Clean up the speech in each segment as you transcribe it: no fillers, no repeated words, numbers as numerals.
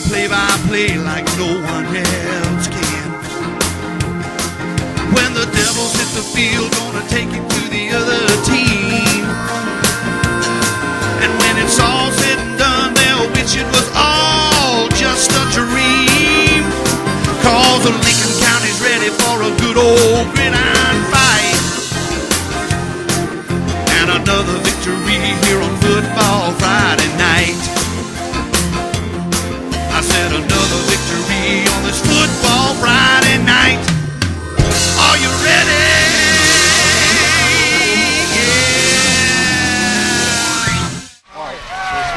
play-by-play like no one else can. When the Devils hit the field, gonna take it to the other team. And when it's all said and done, they'll wish it was all just a dream. 'Cause the Lincoln County's ready for a good old gridiron fight. And another victory here on Football Friday night. I said another victory on this Football Friday night. Are you ready?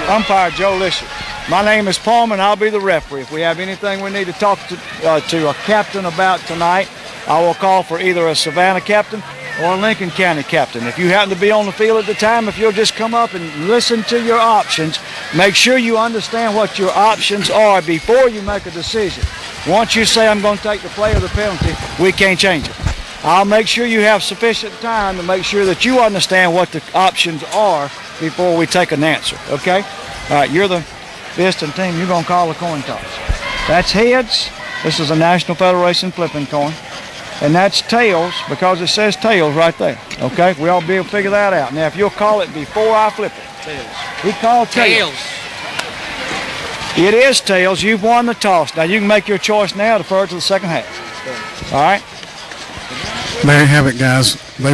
Yeah. Umpire Joe Lisher. My name is Palmer, and I'll be the referee. If we have anything we need to talk to a captain about tonight, I will call for either a Savannah captain or a Lincoln County captain. If you happen to be on the field at the time, if you'll just come up and listen to your options, make sure you understand what your options are before you make a decision. Once you say, I'm going to take the play or the penalty, we can't change it. I'll make sure you have sufficient time to make sure that you understand what the options are before we take an answer, okay? All right, you're the visiting team. You're going to call a coin toss. That's heads. This is a National Federation flipping coin. And that's tails, because it says tails right there, okay? We all be able to figure that out. Now, if you'll call it before I flip it. Tails. He called tails. It is tails. You've won the toss. Now, you can make your choice now, defer to the second half. All right? There you have it, guys. They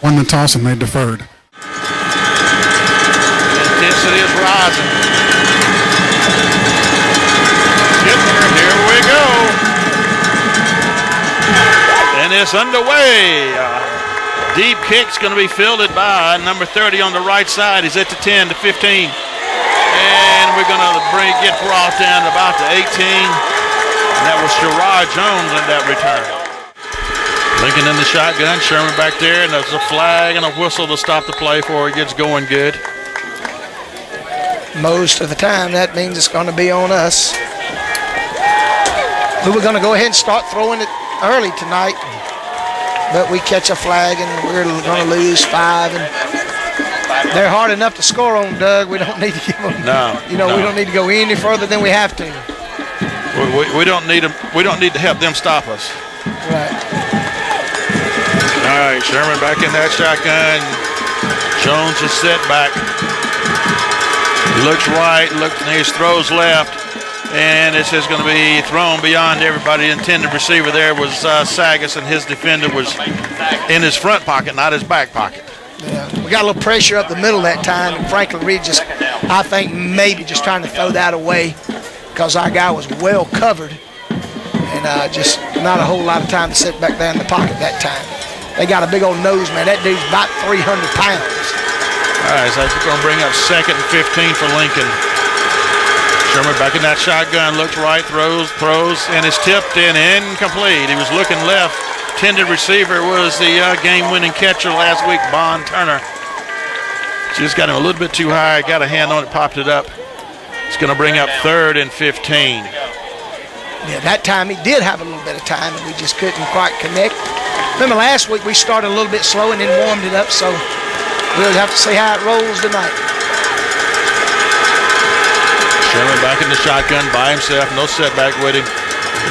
won the toss and they deferred. Intensity is rising. Here we go. And it's underway. Deep kick's going to be fielded by number 30 on the right side. He's at the 10, to 15. And we're going to get brought down about the 18. And that was Sherrod Jones in that return. Lincoln in the shotgun. Sherman back there. And there's a flag and a whistle to stop the play before it gets going good. Most of the time, that means it's going to be on us. We were going to go ahead and start throwing it early tonight, but we catch a flag and we're going to lose 5. And they're hard enough to score on, Doug. We don't need to give them. No. We don't need to go any further than we have to. We don't need them. We don't need to help them stop us. Right. All right, Sherman back in that shotgun. Jones is set back. He looks right. He throws left. And it's just going to be thrown beyond everybody. The intended receiver there was Sagas, and his defender was in his front pocket, not his back pocket. Yeah, we got a little pressure up the middle that time, and Franklin Reed just, I think, maybe just trying to throw that away because our guy was well covered, and just not a whole lot of time to sit back there in the pocket that time. They got a big old nose, man. That dude's about 300 pounds. All right, so we're going to bring up 2nd and 15 for Lincoln. Sherman back in that shotgun, looks right, throws, and is tipped in, incomplete. He was looking left. Intended receiver was the game-winning catcher last week, Bon Turner. Just got him a little bit too high, got a hand on it, popped it up. It's going to bring up 3rd and 15. Yeah, that time he did have a little bit of time, and we just couldn't quite connect. Remember last week we started a little bit slow and then warmed it up, so we'll have to see how it rolls tonight. Sherman back in the shotgun by himself, no setback with him.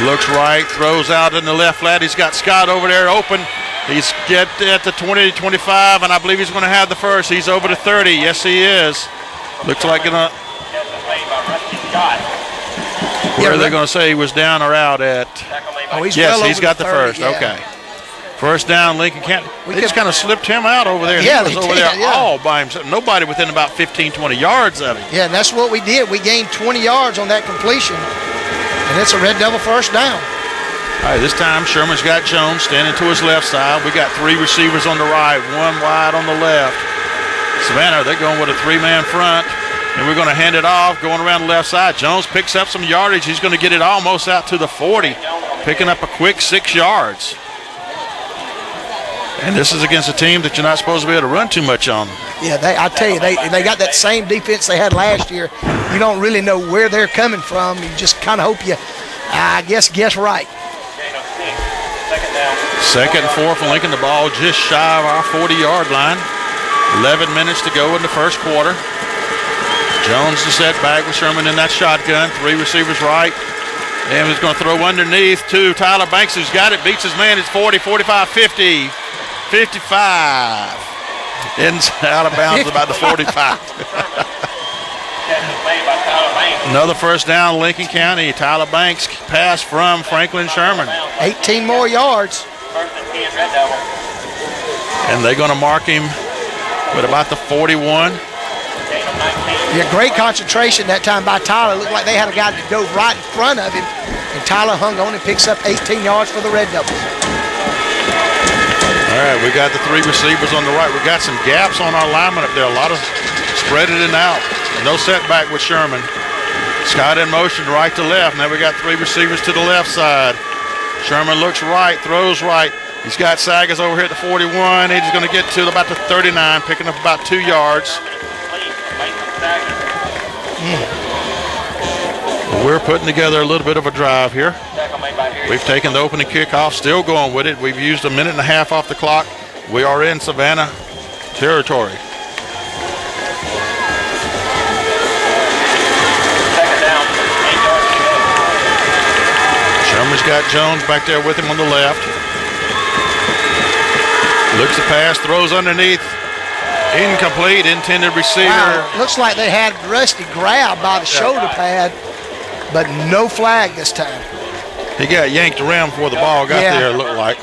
Looks right, throws out in the left flat. He's got Scott over there open. He's get at the 20 to 25, and I believe he's going to have the first. He's over to 30. Yes, he is. Looks like where are they going to say he was down or out at? Oh, he's yes, well he's over got the 30, first. yeah. Okay. First down, Lincoln County. They just kind of slipped him out over there. Yeah, he was they over did, there yeah. all by himself. Nobody within about 15, 20 yards of him. Yeah, and that's what we did. We gained 20 yards on that completion, and it's a Red Devil first down. All right, this time Sherman's got Jones standing to his left side. We got 3 receivers on the right, 1 wide on the left. Savannah, they're going with a 3-man front, and we're going to hand it off, going around the left side. Jones picks up some yardage. He's going to get it almost out to the 40, picking up a quick 6 yards. And this is against a team that you're not supposed to be able to run too much on. Yeah, I tell you, they got that same defense they had last year. You don't really know where they're coming from. You just kind of hope you, guess right. 2nd and 4 for Lincoln. The ball just shy of our 40-yard line. 11 minutes to go in the first quarter. Jones the setback with Sherman in that shotgun. 3 receivers right. And he's going to throw underneath to Tyler Banks, who's got it. Beats his man. It's 40, 45, 50, 55. Out of bounds about the 45. Another first down, Lincoln County. Tyler Banks pass from Franklin Sherman. 18 more yards. And they're going to mark him with about the 41. Yeah, great concentration that time by Tyler. Looked like they had a guy that dove right in front of him. And Tyler hung on and picks up 18 yards for the Red Devils. All right, we got the 3 receivers on the right. We got some gaps on our linemen up there. A lot of spread it in out. No setback with Sherman. Scott in motion right to left. Now we got 3 receivers to the left side. Sherman looks right, throws right. He's got Saggers over here at the 41. He's going to get to about the 39, picking up about 2 yards. We're putting together a little bit of a drive here. We've taken the opening kickoff, still going with it. We've used a minute and a half off the clock. We are in Savannah territory. Sherman's got Jones back there with him on the left. Looks the pass, throws underneath. Incomplete, intended receiver. Wow, looks like they had Rusty grabbed by the shoulder pad, but no flag this time. He got yanked around before the ball got there, it looked like.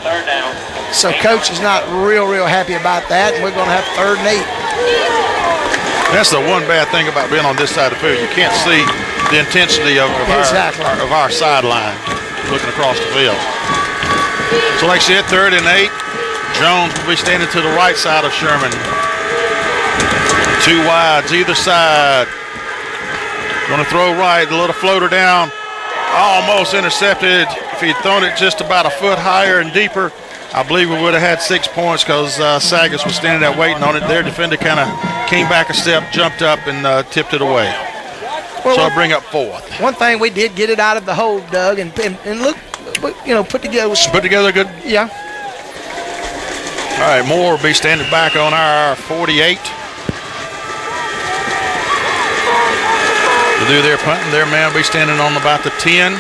Third down. So coach is not real happy about that, and we're going to have 3rd and 8. That's the one bad thing about being on this side of the field. You can't see the intensity of our sideline looking across the field. So like I said, 3rd and 8. Jones will be standing to the right side of Sherman. 2 wides either side. Going to throw right, a little floater down. Almost intercepted. If he'd thrown it just about a foot higher and deeper, I believe we would have had 6 points because Saggers was standing there waiting on it. Their defender kind of came back a step, jumped up, and tipped it away. Well, so I'll bring up 4th. One thing we did get it out of the hole, Doug, and look, put together. Put together good. Yeah. All right, Moore will be standing back on our 48. To do their punting, their man will be standing on about the 10.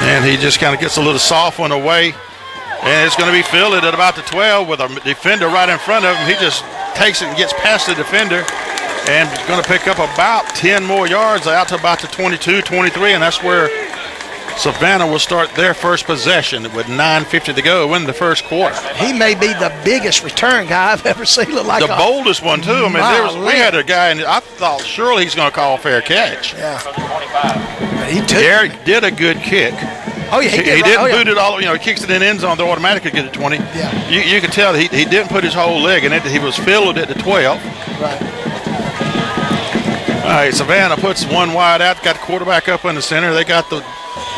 And he just kind of gets a little soft one away. And it's going to be fielded at about the 12 with a defender right in front of him. He just takes it and gets past the defender. And he's going to pick up about 10 more yards out to about the 22, 23. And that's where Savannah will start their first possession with 9:50 to go, win the first quarter. He may be the biggest return guy I've ever seen. Look like the boldest one, too. I mean, we had a guy, and I thought surely he's going to call a fair catch. Yeah. Derek did a good kick. Oh, yeah, he didn't boot it all. He kicks it in the end zone, they automatically get it 20. Yeah. You can tell he didn't put his whole leg in it. He was filled at the 12. Right. All right, Savannah puts one wide out, got the quarterback up in the center. They got the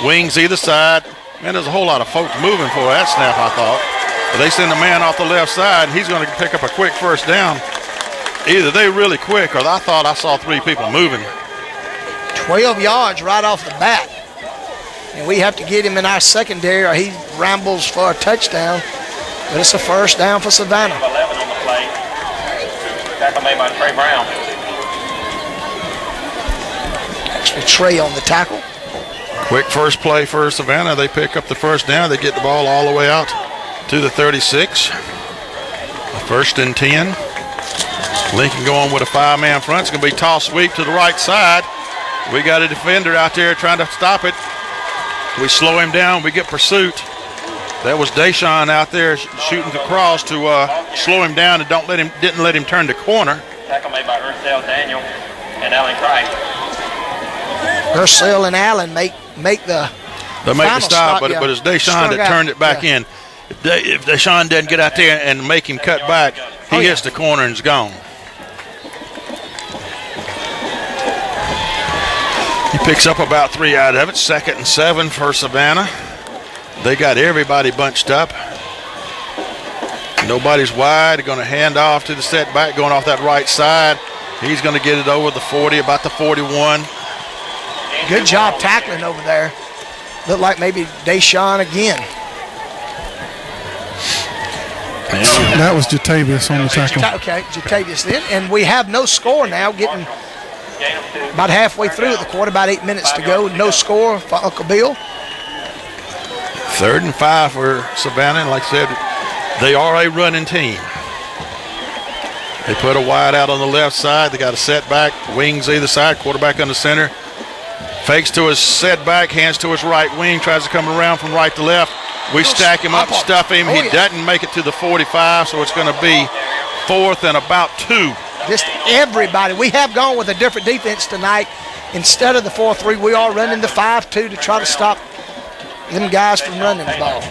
wings either side. Man, there's a whole lot of folks moving for that snap, I thought. But they send a man off the left side, and he's going to pick up a quick first down. Either they really quick, or I thought I saw 3 people moving. 12 yards right off the bat. And we have to get him in our secondary, or he rambles for a touchdown. But it's a first down for Savannah. 11 on the play. Tackle made by Trey Brown. Actually, Trey on the tackle. Quick first play for Savannah. They pick up the first down. They get the ball all the way out to the 36. First and 10. Lincoln going with a 5-man front. It's going to be toss sweep to the right side. We got a defender out there trying to stop it. We slow him down. We get pursuit. That was Deshaun out there shooting the cross to slow him down and didn't let him turn the corner. Tackle made by Ursel Daniel and Allen Craig. Ursel and Allen make the stop, but it's Deshaun that turned it back in. If Deshaun doesn't get out there and make him cut back, he hits the corner and is gone. He picks up about 3 out of it. 2nd and 7 for Savannah. They got everybody bunched up. Nobody's wide. They're going to hand off to the setback going off that right side. He's going to get it over the 40, about the 41. Good job tackling over there. Looked like maybe Deshaun again. That was Jatavius on the tackle. Okay, Jatavius then. And we have no score now, getting about halfway through the quarter, about 8 minutes to go. No score for Uncle Bill. 3rd and 5 for Savannah. And like I said, they are a running team. They put a wide out on the left side. They got a setback, wings either side, quarterback on the center. Fakes to his setback, hands to his right wing, tries to come around from right to left. We stack him up, stuff him. He doesn't make it to the 45, so it's going to be 4th and about 2. Just everybody. We have gone with a different defense tonight. Instead of the 4-3, we are running the 5-2 to try to stop them guys from running the ball.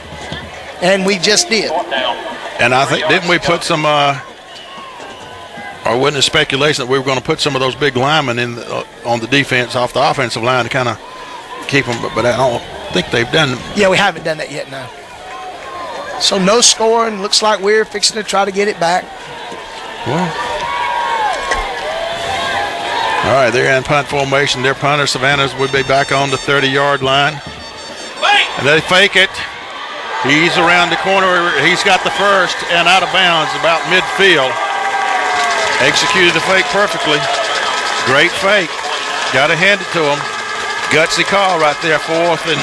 And we just did. And I think, didn't we put some, or wasn't it speculation that we were going to put some of those big linemen in on the defense off the offensive line to kind of keep them, but I don't think they've done. Yeah, we haven't done that yet, no. So no scoring. Looks like we're fixing to try to get it back. Well, all right, they're in punt formation. Their punter, Savannah's, would be back on the 30-yard line. And they fake it. He's around the corner. He's got the first and out of bounds about midfield. Executed the fake perfectly. Great fake. Got to hand it to him. Gutsy call right there, 4th and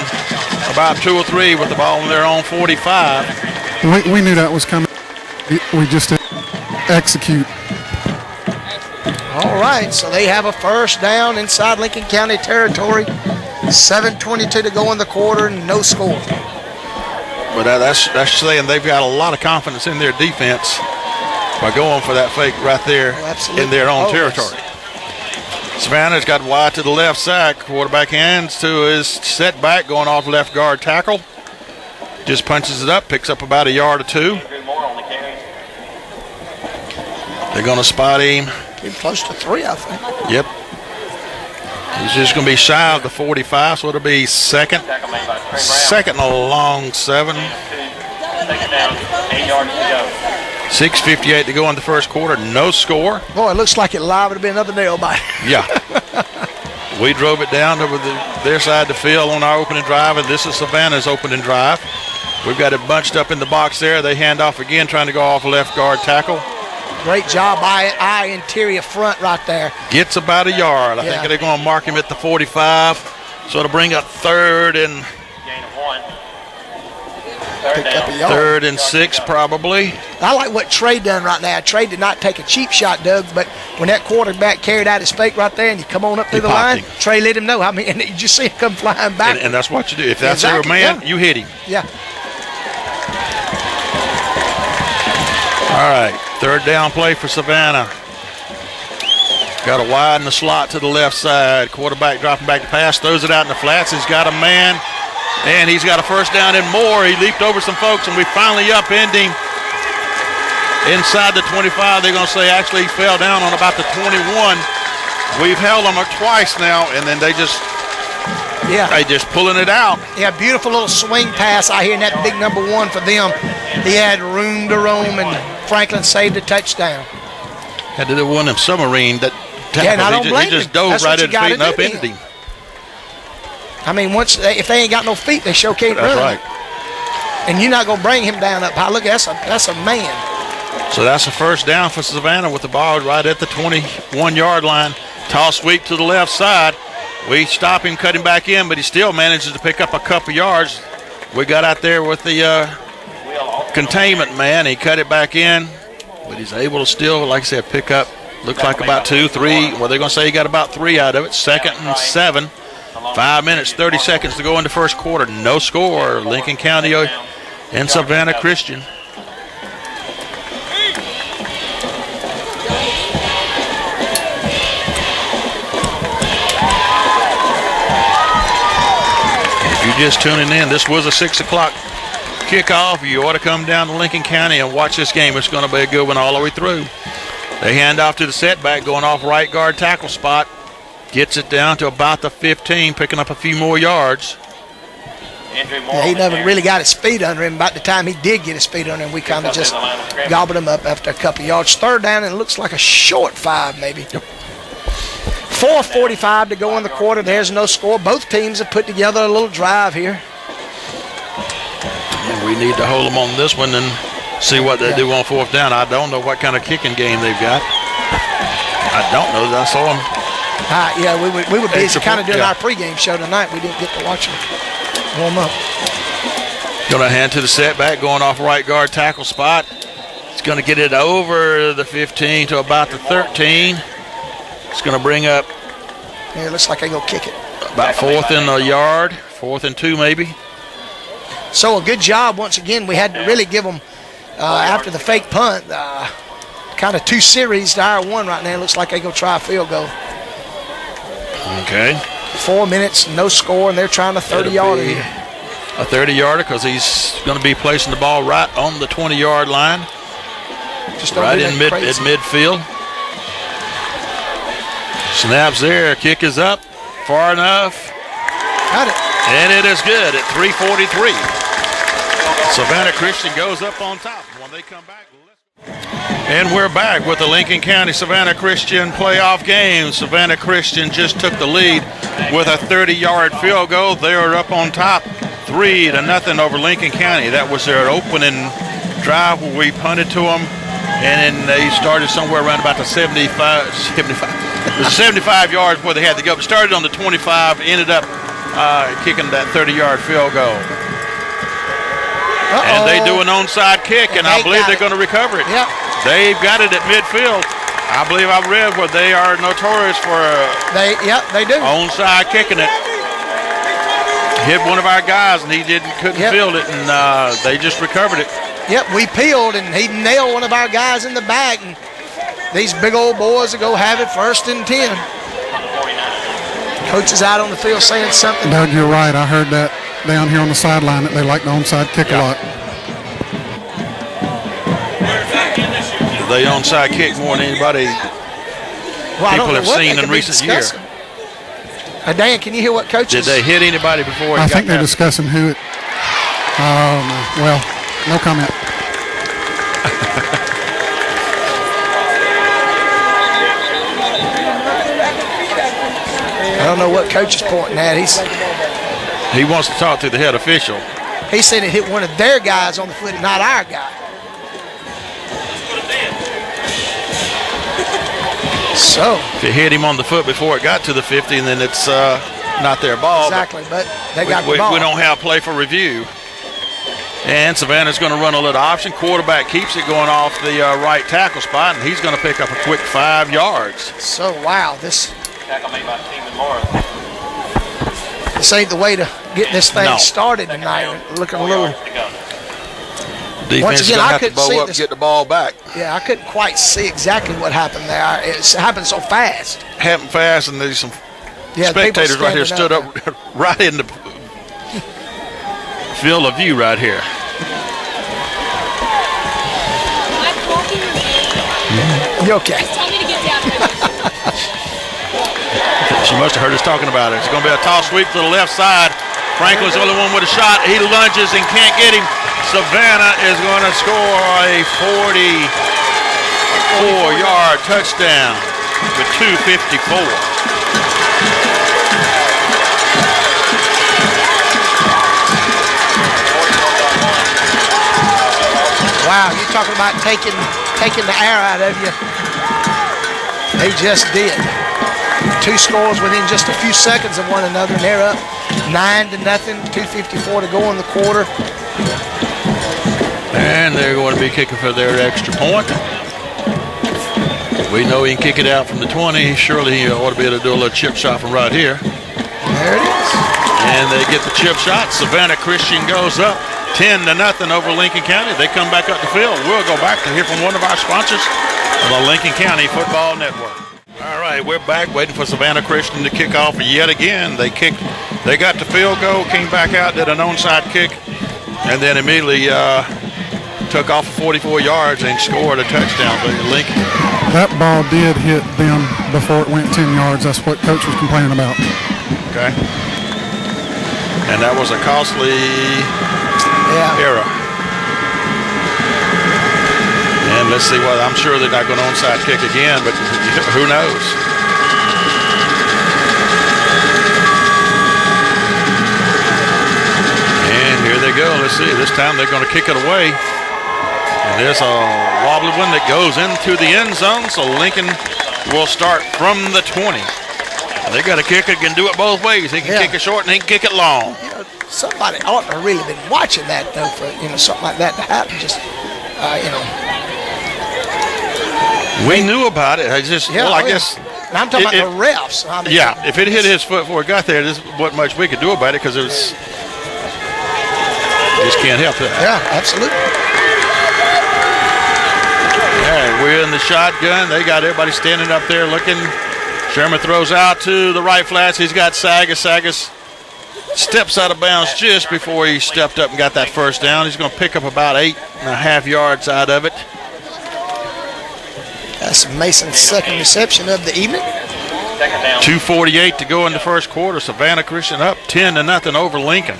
about 2 or 3 with the ball on their own 45. We knew that was coming. We just didn't execute. All right, so they have a first down inside Lincoln County territory. 7:22 to go in the quarter and no score. But that's saying they've got a lot of confidence in their defense by going for that fake right there in their own territory. Savannah's got wide to the left side. Quarterback hands to his setback, going off left guard tackle. Just punches it up, picks up about a yard or 2. They're going to spot him. Getting close to 3, I think. Yep. He's just going to be shy of the 45, so it'll be second and a long 7. 6:58 to go in the first quarter. No score. Boy, it looks like it live. Would have been another nail bite. Yeah. We drove it down over their side of the field on our opening drive, and this is Savannah's opening drive. We've got it bunched up in the box there. They hand off again, trying to go off left guard tackle. Great job by interior front right there. Gets about a yard. I think they're going to mark him at the 45. So it'll bring up 3rd and 3rd and 6 probably. I like what Trey done right now. Trey did not take a cheap shot, Doug, but when that quarterback carried out his fake right there and you come on up through the line, Trey let him know. I mean, and you just see him come flying back. And that's what you do. If that's your man, you hit him. Yeah. All right, 3rd down play for Savannah. Got a wide in the slot to the left side. Quarterback dropping back to pass, throws it out in the flats. He's got a man, and he's got a first down and more. He leaped over some folks, and we finally upend him inside the 25. They're going to say actually he fell down on about the 21. We've held him twice now, and then they just pulling it out. Yeah, beautiful little swing pass out here in that big number 1 for them. He had room to roam, and Franklin saved a touchdown. Had to do one of them submarine that tackle. Yeah, and I don't blame him. He just dove right at his feet and upended him. I mean, if they ain't got no feet, they sure can't run. That's right. And you're not going to bring him down up high. Look, that's a man. So that's a first down for Savannah with the ball right at the 21-yard line. Toss sweep to the left side. We stop him, cut him back in, but he still manages to pick up a couple yards. We got out there with the containment man. He cut it back in, but he's able to still, like I said, pick up, looks like about 2, 3. Well, they're going to say he got about 3 out of it. 2nd and 7. 5 minutes, 30 seconds to go in the first quarter. No score. Lincoln County and Savannah Christian. If you're just tuning in, this was a 6 o'clock kickoff. You ought to come down to Lincoln County and watch this game. It's going to be a good one all the way through. They hand off to the setback, going off right guard tackle spot. Gets it down to about the 15, picking up a few more yards. Yeah, he never really got his feet under him. By the time he did get his feet under him, we kind of just gobbled him up after a couple of yards. 3rd down, and it looks like a short 5 maybe. Yep. 4:45 to go in the quarter. There's no score. Both teams have put together a little drive here. And we need to hold them on this one and See what they do on fourth down. I don't know what kind of kicking game they've got. I don't know. I saw them. Yeah, we were busy kind of doing our pregame show tonight. We didn't get to watch them warm up. Going to hand to the setback, going off right guard tackle spot. It's going to get it over the 15 to about the 13. It's going to bring up. Yeah, it looks like they're going to kick it. About 4th and a yard, 4th and 2 maybe. So a good job once again. We had to really give them, after the fake punt, kind of 2 series to our 1 right now. It looks like they're going to try a field goal. Okay. 4 minutes, no score, and they're trying a 30-yarder here. A 30-yarder because he's going to be placing the ball right on the 20-yard line. Just right in midfield. Snaps there. Kick is up. Far enough. Got it. And it is good at 3:43. Savannah Christian goes up on top. When they come back, and we're back with the Lincoln County Savannah Christian playoff game. Savannah Christian just took the lead with a 30-yard field goal. They are up on top 3-0 over Lincoln County. That was their opening drive where we punted to them, and then they started somewhere around about the 75. It was 75 yards where they had to go. But started on the 25, ended up kicking that 30-yard field goal. And they do an onside kick, and I believe they're going to recover it. Yep. They've got it at midfield. I believe I read where they are notorious for they do. Onside kicking it. Hit one of our guys, and he couldn't field it, and they just recovered it. Yep, we peeled, and he nailed one of our guys in the back, and these big old boys will go have it 1st and 10. Coach is out on the field saying something. Doug, you're right. I heard that down here on the sideline that they like the onside kick a lot. They onside kick more than anybody people have seen in recent years. Dan, can you hear what Coach Did they hit anybody before? I think they're discussing who it. Oh, no. Well, no comment. I don't know what Coach is pointing at. He wants to talk to the head official. He said it hit one of their guys on the foot, not our guy. So if it hit him on the foot before it got to the 50, and then it's not their ball. Exactly, but they got the ball. We don't have play for review. And Savannah's going to run a little option. Quarterback keeps it going off the right tackle spot, and he's going to pick up a quick 5 yards. So, wow, this ain't the way to get this thing started tonight. Looking a little. Defense once again, I couldn't see this. Get the ball back. Yeah, I couldn't quite see exactly what happened there. It happened so fast. Happened fast, and there's some spectators right here stood up right in the field of view right here. You okay? She must have heard us talking about it. It's going to be a toss sweep to the left side. Franklin's the only one with a shot. He lunges and can't get him. Savannah is going to score a 44-yard touchdown with 2:54. Wow, you're talking about taking the air out of you. They just did. 2 scores within just a few seconds of one another, and they're up 9-0, 2:54 to go in the quarter. And they're going to be kicking for their extra point. We know he can kick it out from the 20. Surely he ought to be able to do a little chip shot from right here. There it is. And they get the chip shot. Savannah Christian goes up 10-0 over Lincoln County. They come back up the field. We'll go back to hear from one of our sponsors of the Lincoln County Football Network. All right, we're back waiting for Savannah Christian to kick off yet again. They got the field goal, came back out, did an onside kick, and then immediately took off 44 yards and scored a touchdown for Lincoln. That ball did hit them before it went 10 yards. That's what Coach was complaining about. Okay. And that was a costly error. And let's see what, I'm sure they're not going to onside kick again, but who knows? And here they go. Let's see. This time they're going to kick it away. And There's a wobbly one that goes into the end zone, so Lincoln will start from the 20. They got a kicker that can do it both ways. He can kick it short and he can kick it long. You know, somebody ought to have really been watching that, though, for something like that to happen. Just we knew about it. I guess. And I'm talking about the refs. I mean, if it hit his foot before it got there, there's wasn't much we could do about it because it was. Just can't help that. Yeah, absolutely. All right, we're in the shotgun. They got everybody standing up there looking. Sherman throws out to the right flats. He's got Sagas. Sagas steps out of bounds just before he stepped up and got that first down. He's going to pick up about 8.5 yards out of it. That's Mason's second reception of the evening. 2:48 to go in the first quarter. Savannah Christian up 10-0 over Lincoln.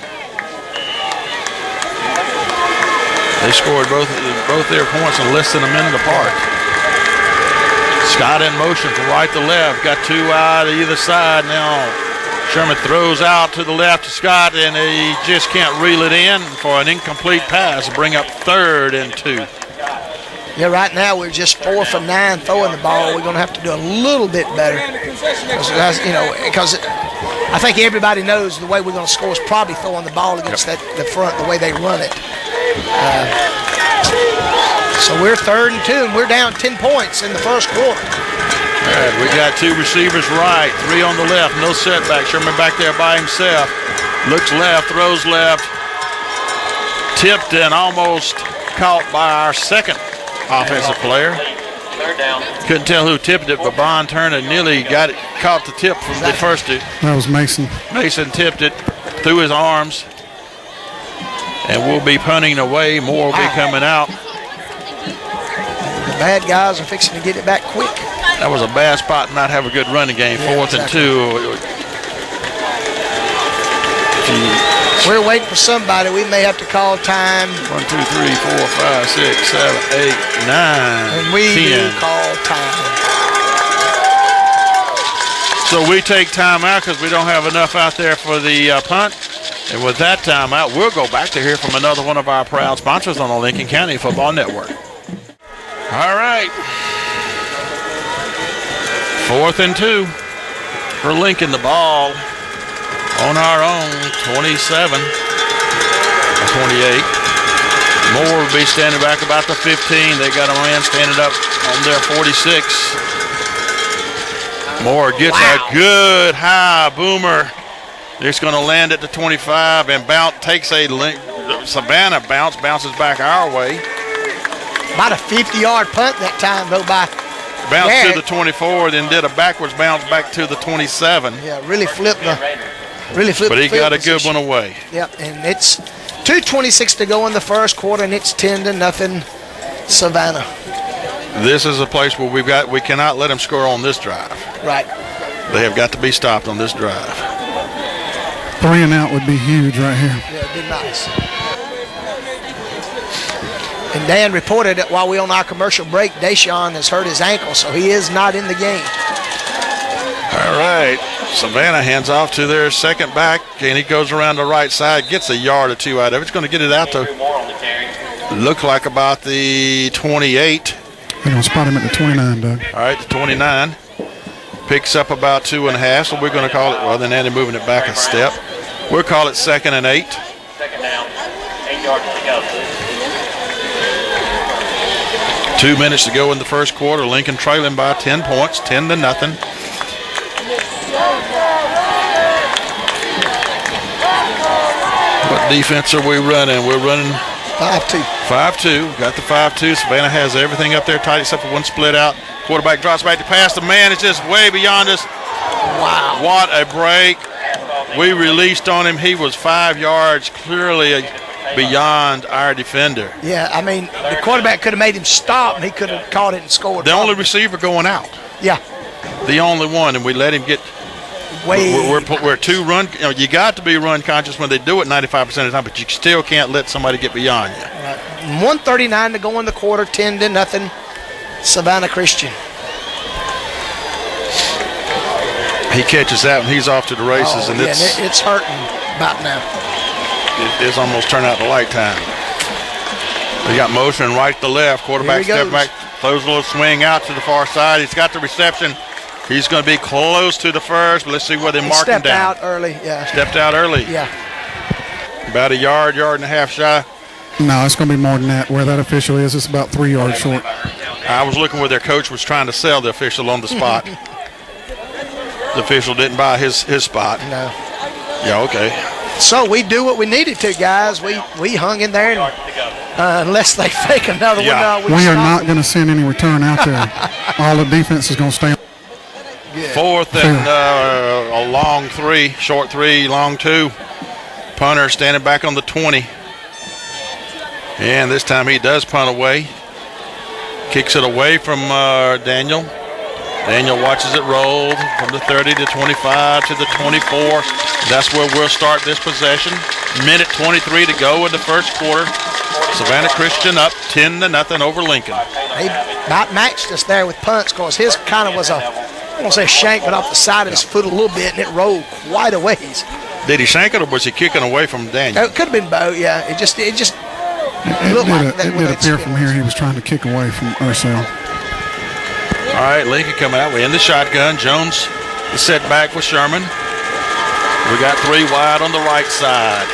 They scored both their points in less than a minute apart. Scott in motion from right to left. Got two out either side now. Sherman throws out to the left to Scott, and he just can't reel it in for an incomplete pass to bring up 3rd and 2. Yeah, right now we're just 4 for 9 throwing the ball. We're going to have to do a little bit better. Because I think everybody knows the way we're going to score is probably throwing the ball against the front, the way they run it. So we're 3rd and 2, and we're down 10 points in the first quarter. All right, we got 2 receivers right, 3 on the left, no setback. Sherman back there by himself. Looks left, throws left. Tipped and almost caught by our second offensive player. Couldn't tell who tipped it, but Bond Turner nearly caught the tip from the first two. That was Mason. Mason tipped it through his arms. And we'll be punting away. More will be coming out. The bad guys are fixing to get it back quick. That was a bad spot to not have a good running game. 4th and 2. We're waiting for somebody. We may have to call time. 1, 2, 3, 4, 5, 6, 7, 8, 9, and we 10. do call time. So we take time out because we don't have enough out there for the punt. And with that timeout, we'll go back to hear from another one of our proud sponsors on the Lincoln County Football Network. All right. 4th and 2 for Lincoln. The ball on our own, 27 or 28. Moore will be standing back about the 15. They got a man standing up on their 46. Moore gets a good high boomer. It's going to land at the 25 and takes a Savannah bounces back our way. About a 50-yard punt that time, though, by Bounced to the 24, then did a backwards bounce back to the 27. Yeah, really flipped the But he got a good position. one away. Yep, and it's 2:26 to go in the first quarter, and it's 10-0 Savannah. This is a place where we cannot let them score on this drive. Right. They have got to be stopped on this drive. 3 and out would be huge right here. Yeah, it'd be nice. And Dan reported that while we're on our commercial break, Deshaun has hurt his ankle, so he is not in the game. All right. Savannah hands off to their second back, and he goes around the right side, gets a yard or two out of it. It's going to get it out to look like about the 28. They're going to spot him at the 29, Doug. All right, the 29. Picks up about 2.5, so we're going to call it, well, then Andy moving it back a step. We'll call it 2nd and 8. Second down, 8 yards to go. 2 minutes to go in the first quarter. Lincoln trailing by 10 points, 10-0. What defense are we running? We're running 5-2. 5-2. Got the 5-2. Savannah has everything up there tight except for one split out. Quarterback drops back to pass. The man is just way beyond us. Wow. What a break. We released on him. He was 5 yards clearly beyond our defender. Yeah, I mean, the quarterback could have made him stop, and he could have caught it and scored. The only receiver going out. Yeah. The only one, and we let him get. We're two run. You got to be run conscious when they do it 95% of the time, but you still can't let somebody get beyond you. 1:39 to go in the quarter, 10-0, Savannah Christian. He catches that, and he's off to the races, and it's hurting about now. It's almost turned out the light time. They got motion right to left. Quarterback Here he step back, throws a little swing out to the far side. He's got the reception. He's going to be close to the first, but let's see where they mark him down. Stepped out early, yeah. Stepped out early. Yeah. About a yard and a half shy. No, it's going to be more than that. Where that official is, it's about 3 yards short. I was looking where their coach was trying to sell the official on the spot. The official didn't buy his spot. No. Yeah, okay. So we do what we needed to, guys. We hung in there, and, unless they fake another one. We are not going to send any return out there. All the defense is going to stay. Good. 4th and a long 3, short 3, long 2. Punter standing back on the 20. And this time he does punt away. Kicks it away from Daniel. Daniel watches it roll from the 30 to 25 to the 24. That's where we'll start this possession. Minute 23 to go in the first quarter. Savannah Christian up 10-0 over Lincoln. They about matched us there with punts because his kind of was I won't say shank, but off the side of his foot a little bit, and it rolled quite a ways. Did he shank it, or was he kicking away from Daniel? It could have been both, yeah. It just It did appear from here he was trying to kick away from Ursel. All right, Lincoln coming out. We're in the shotgun. Jones is set back with Sherman. We got 3 wide on the right side.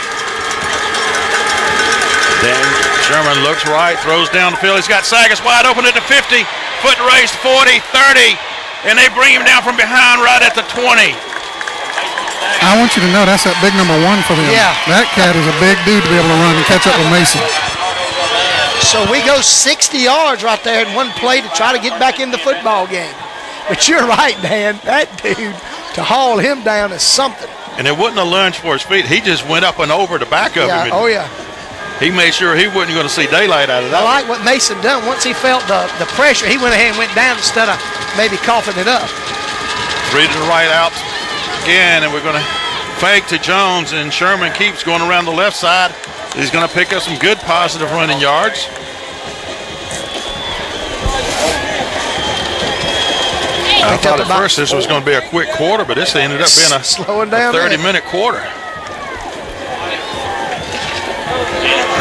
Then Sherman looks right, throws down the field. He's got Sagas wide open at the 50. Foot race, 40, 30. And they bring him down from behind right at the 20. I want you to know that's that big number 1 for them. Yeah. That cat is a big dude to be able to run and catch up with Mason. So we go 60 yards right there in one play to try to get back in the football game. But you're right, Dan. That dude, to haul him down is something. And it wasn't a lunge for his feet. He just went up and over the back of him. Oh, yeah. He made sure he wasn't going to see daylight out of that. I like what Mason done. Once he felt the pressure, he went ahead and went down instead of maybe coughing it up. 3 to the right out again, and we're going to fake to Jones, and Sherman keeps going around the left side. He's going to pick up some good positive running yards. I thought at first this was going to be a quick quarter, but this ended up being a 30-minute quarter.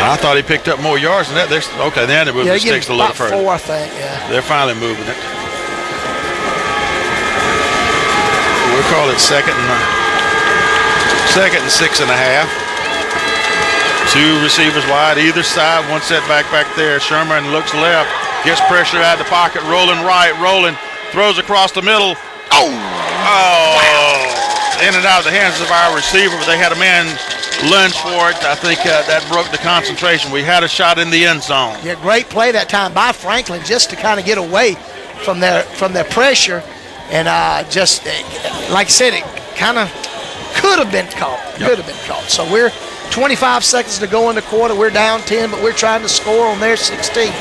I thought he picked up more yards than that. Okay, then they moved the sticks a little further. 4, I think, yeah. They're finally moving it. We'll call it second and 6.5. 2 receivers wide either side. One set back there. Sherman looks left, gets pressure out of the pocket, rolling right, throws across the middle. Oh! In and out of the hands of our receiver, but they had a man lunge for it. I think that broke the concentration. We had a shot in the end zone. Yeah, great play that time by Franklin just to kind of get away from their pressure, and just like I said, it kind of could have been caught. So we're 25 seconds to go in the quarter. We're down 10, but we're trying to score on their 16.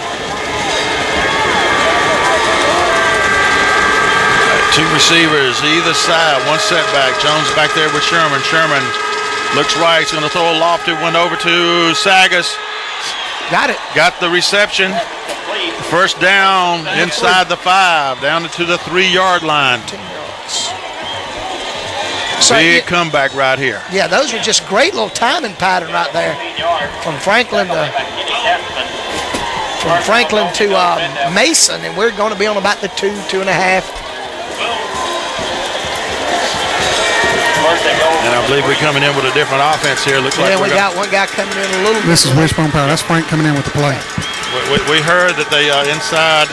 2 receivers either side, one setback. Jones back there with Sherman. Sherman looks right, he's going to throw a lofted one over to Sagas. Got it. Got the reception. First down inside the 5, down to the 3-yard line. 10 yards. So, Big comeback right here. Yeah, those were just great little timing pattern right there from Franklin to Mason, and we're going to be on about the 2.5. And I believe we're coming in with a different offense here. Looks like we got one guy coming in a little bit. This is wishbone power. That's Frank coming in with the play. We heard that they inside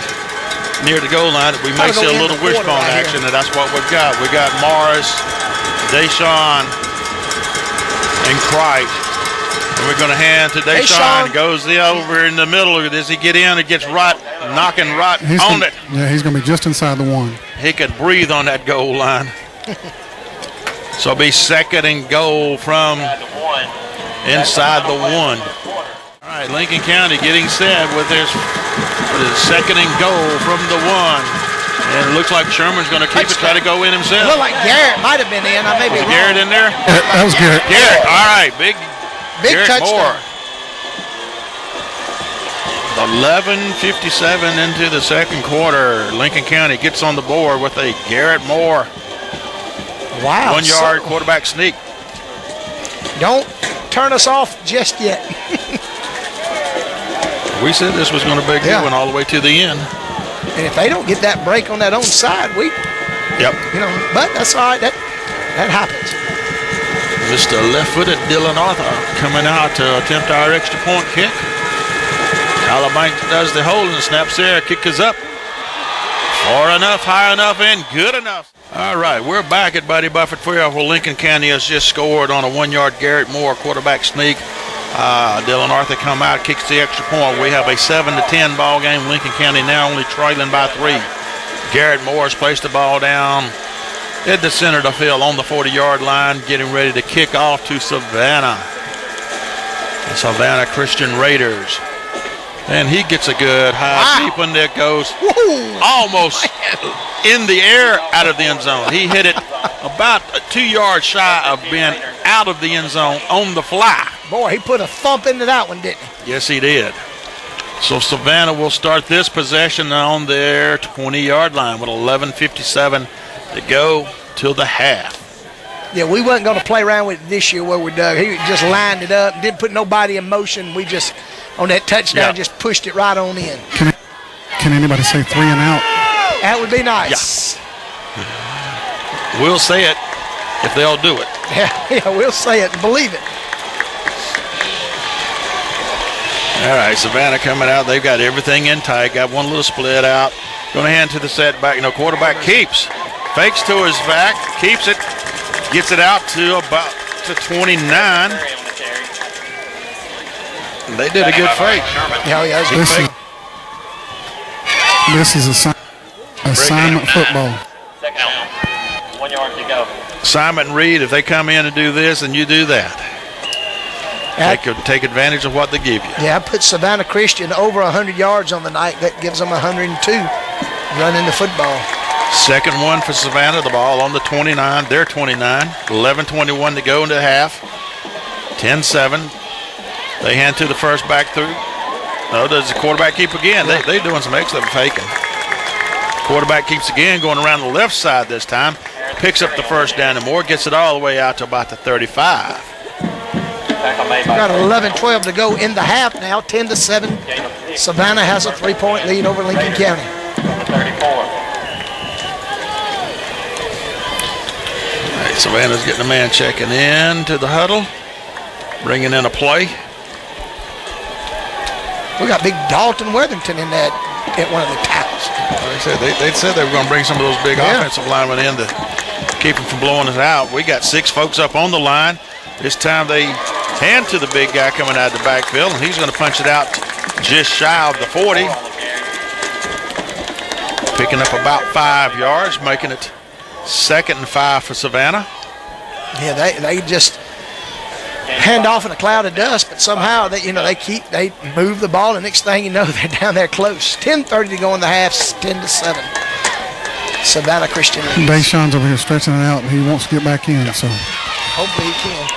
near the goal line, we may see a little wishbone action, and that's what we've got. We got Morris, Deshaun, and Cripe. And we're going to hand to Deshaun. Goes over in the middle. Does he get in? It gets right, knocking right on it. Yeah, he's going to be just inside the 1. He could breathe on that goal line. So it'll be 2nd and goal from inside the 1. All right, Lincoln County getting set with his 2nd and goal from the 1. And it looks like Sherman's going to keep it, try to go in himself. It looked like Garrett might have been in. I may be wrong. Garrett in there? That was Garrett. Garrett, all right, big Garrett touchdown. Moore. 11:57 into the second quarter. Lincoln County gets on the board with a Garrett Moore. Wow. 1-yard quarterback sneak. Don't turn us off just yet. We said this was going to be a good one all the way to the end. And if they don't get that break on that onside, but that's all right. That happens. Mr. Left-footed Dylan Arthur coming out to attempt our extra point kick. Tyler Banks does the hold and snaps there. Kick is up. Far enough, high enough, and good enough. All right, we're back at Buddy Buffett Field where Lincoln County has just scored on a 1-yard Garrett Moore quarterback sneak. Dylan Arthur come out, kicks the extra point. We have a 7-10 ball game. Lincoln County now only trailing by 3. Garrett Moore has placed the ball down at the center of the field on the 40-yard line, getting ready to kick off to Savannah. The Savannah Christian Raiders. And he gets a good high deep one that goes almost in the air out of the end zone. He hit it about 2 yards shy of being out of the end zone on the fly. Boy, he put a thump into that one, didn't he? Yes, he did. So Savannah will start this possession on their 20-yard line with 11:57 to go till the half. Yeah, we wasn't going to play around with it this year where we dug. He just lined it up, didn't put nobody in motion. We just, on that touchdown, just pushed it right on in. Can anybody say 3 and out? That would be nice. Yeah. We'll say it if they'll do it. Yeah, we'll say it and believe it. All right, Savannah coming out. They've got everything in tight. Got one little split out. Going to hand to the setback. No, quarterback keeps. Fakes to his back. Keeps it. Gets it out to about to 29. They did a good fake. Yeah, This is assignment football. 1 yard to go. Simon and Reed, if they come in and do this, and you do that. Take advantage of what they give you. Yeah, I put Savannah Christian over 100 yards on the night. That gives them 102 running the football. Second one for Savannah. The ball on the 29. They're 29. 11:21 to go into half. 10-7. They hand to the first back through. No, does the quarterback keep again? They're doing some excellent faking. Quarterback keeps again, going around the left side this time. Picks up the first down and more. Gets it all the way out to about the 35. We've got 11-12 to go in the half now, 10-7. Savannah has a 3-point lead over Lincoln County. 34. All right, Savannah's getting a man checking in to the huddle, bringing in a play. We got big Dalton Worthington in that at one of the tackles. They said they were going to bring some of those big offensive linemen in to keep them from blowing us out. We got 6 folks up on the line. This time they hand to the big guy coming out of the backfield, and he's going to punch it out just shy of the 40. Picking up about 5 yards, making it 2nd and 5 for Savannah. Yeah, they just hand off in a cloud of dust, but somehow they move the ball, and next thing you know, they're down there close. 10:30 to go in the half, 10-7. Savannah Christian. Deshaun's over here stretching it out, and he wants to get back in, so hopefully he can.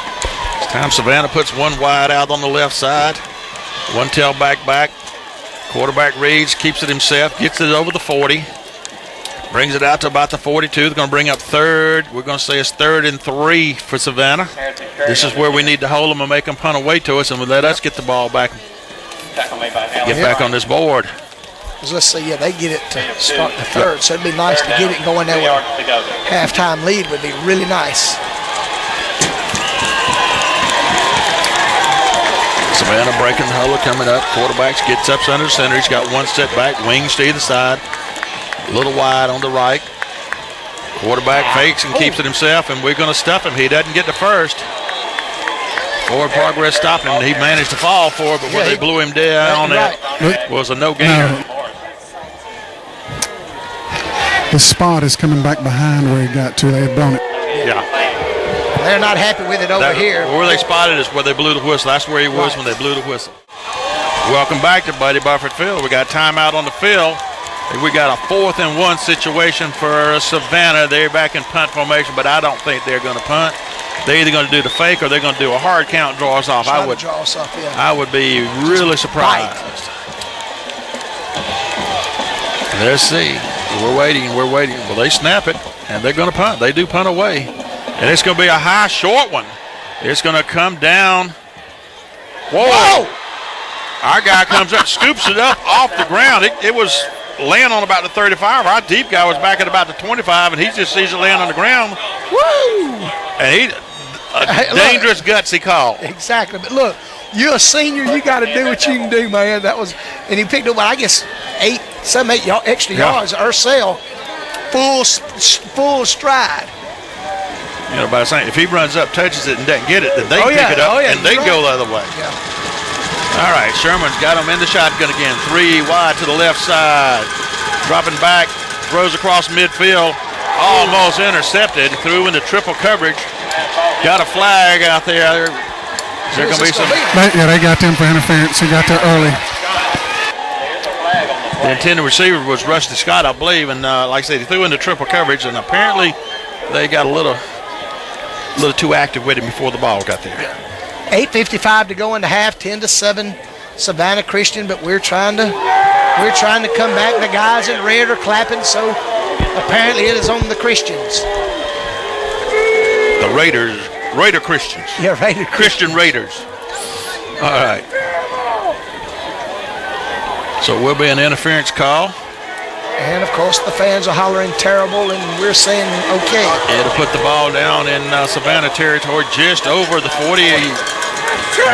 This time Savannah puts one wide out on the left side, one tailback back. Quarterback reads, keeps it himself, gets it over the 40, brings it out to about the 42. They're going to bring up third. We're going to say it's 3rd and 3 for Savannah. This is where we need to hold them and make them punt away to us, and let us get the ball back. Get back on this board. Let's see, they get it to start the 3rd, so it'd be nice to get it going there with a halftime lead would be really nice. Savannah breaking the huddle, coming up. Quarterbacks gets up under center. He's got one step back, wings to either side. A little wide on the right. Quarterback fakes and keeps it himself, and we're going to stuff him. He doesn't get the first. Forward progress stopped him. He managed to fall for it, but when they blew him down, it was a no-gainer. The spot is coming back behind where he got to. They had blown it. Yeah. They're not happy with it over here. Where they spotted is where they blew the whistle. That's where he was when they blew the whistle. Welcome back to Buddy Buffett Field. We got timeout on the field. We got a 4th and 1 situation for Savannah. They're back in punt formation, but I don't think they're going to punt. They're either going to do the fake or they're going to do a hard count, draw us off. I would be really surprised. Let's see. We're waiting. Well, they snap it, and they're going to punt. They do punt away. And it's going to be a high, short one. It's going to come down. Whoa! Our guy comes up, scoops it up off the ground. It was laying on about the 35. Our deep guy was back at about the 25, and he just sees it laying on the ground. Woo! And dangerous gutsy call. Exactly. But look, you're a senior. You got to do what you can do, man. That was, and he picked up, I guess, 7, 8 extra yards. Ursell, full stride. You know, by saying if he runs up, touches it, and doesn't get it, then they pick it up and they go the other way. Yeah. All right, Sherman's got him in the shotgun again. 3 wide to the left side. Dropping back, throws across midfield. Almost intercepted. Threw into triple coverage. Got a flag out there. Is there going to be some? They got them for interference. He got there early. The intended receiver was Rusty Scott, I believe, and like I said, he threw into triple coverage, and apparently they got a little too active with him before the ball got there. 8:55 to go in the half. 10-7, Savannah Christian, but we're trying to come back. The guys in red are clapping, so apparently it is on the Christians. The Raider Christians. Yeah, Raider Christian Raiders. All right. So it will be an interference call. And, of course, the fans are hollering terrible, and we're saying okay. It'll put the ball down in Savannah territory just over the 40,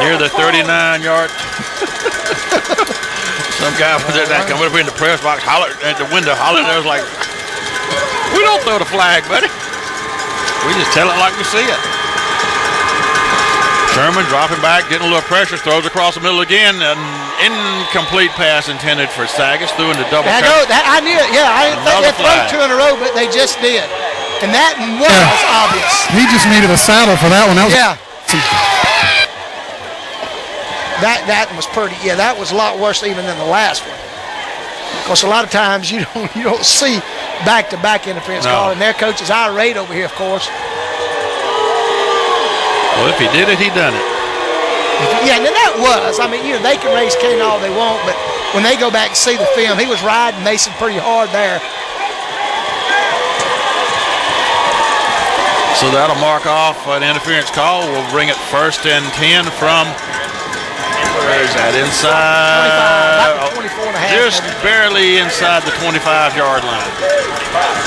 near the 39-yard. Some guy was there coming up in the press box, hollered at the window, hollered. I was like, we don't throw the flag, buddy. We just tell it like we see it. Sherman dropping back, getting a little pressure, throws across the middle again. An incomplete pass intended for Sagas, threw into double coverage. I knew it. Yeah, I didn't think they'd throw 2 in a row, but they just did. And that was obvious. He just needed a saddle for that one. That was That was pretty. Yeah, that was a lot worse even than the last one. Of course, a lot of times you don't see back-to-back interference call, and their coach is irate over here, of course. Well, if he did it, he done it. Yeah, and that was. I mean, they can raise Kane all they want, but when they go back and see the film, he was riding Mason pretty hard there. So that'll mark off an interference call. We'll bring it 1st and 10 from, where is that, inside? 24 and a half. Just barely inside the 25-yard line.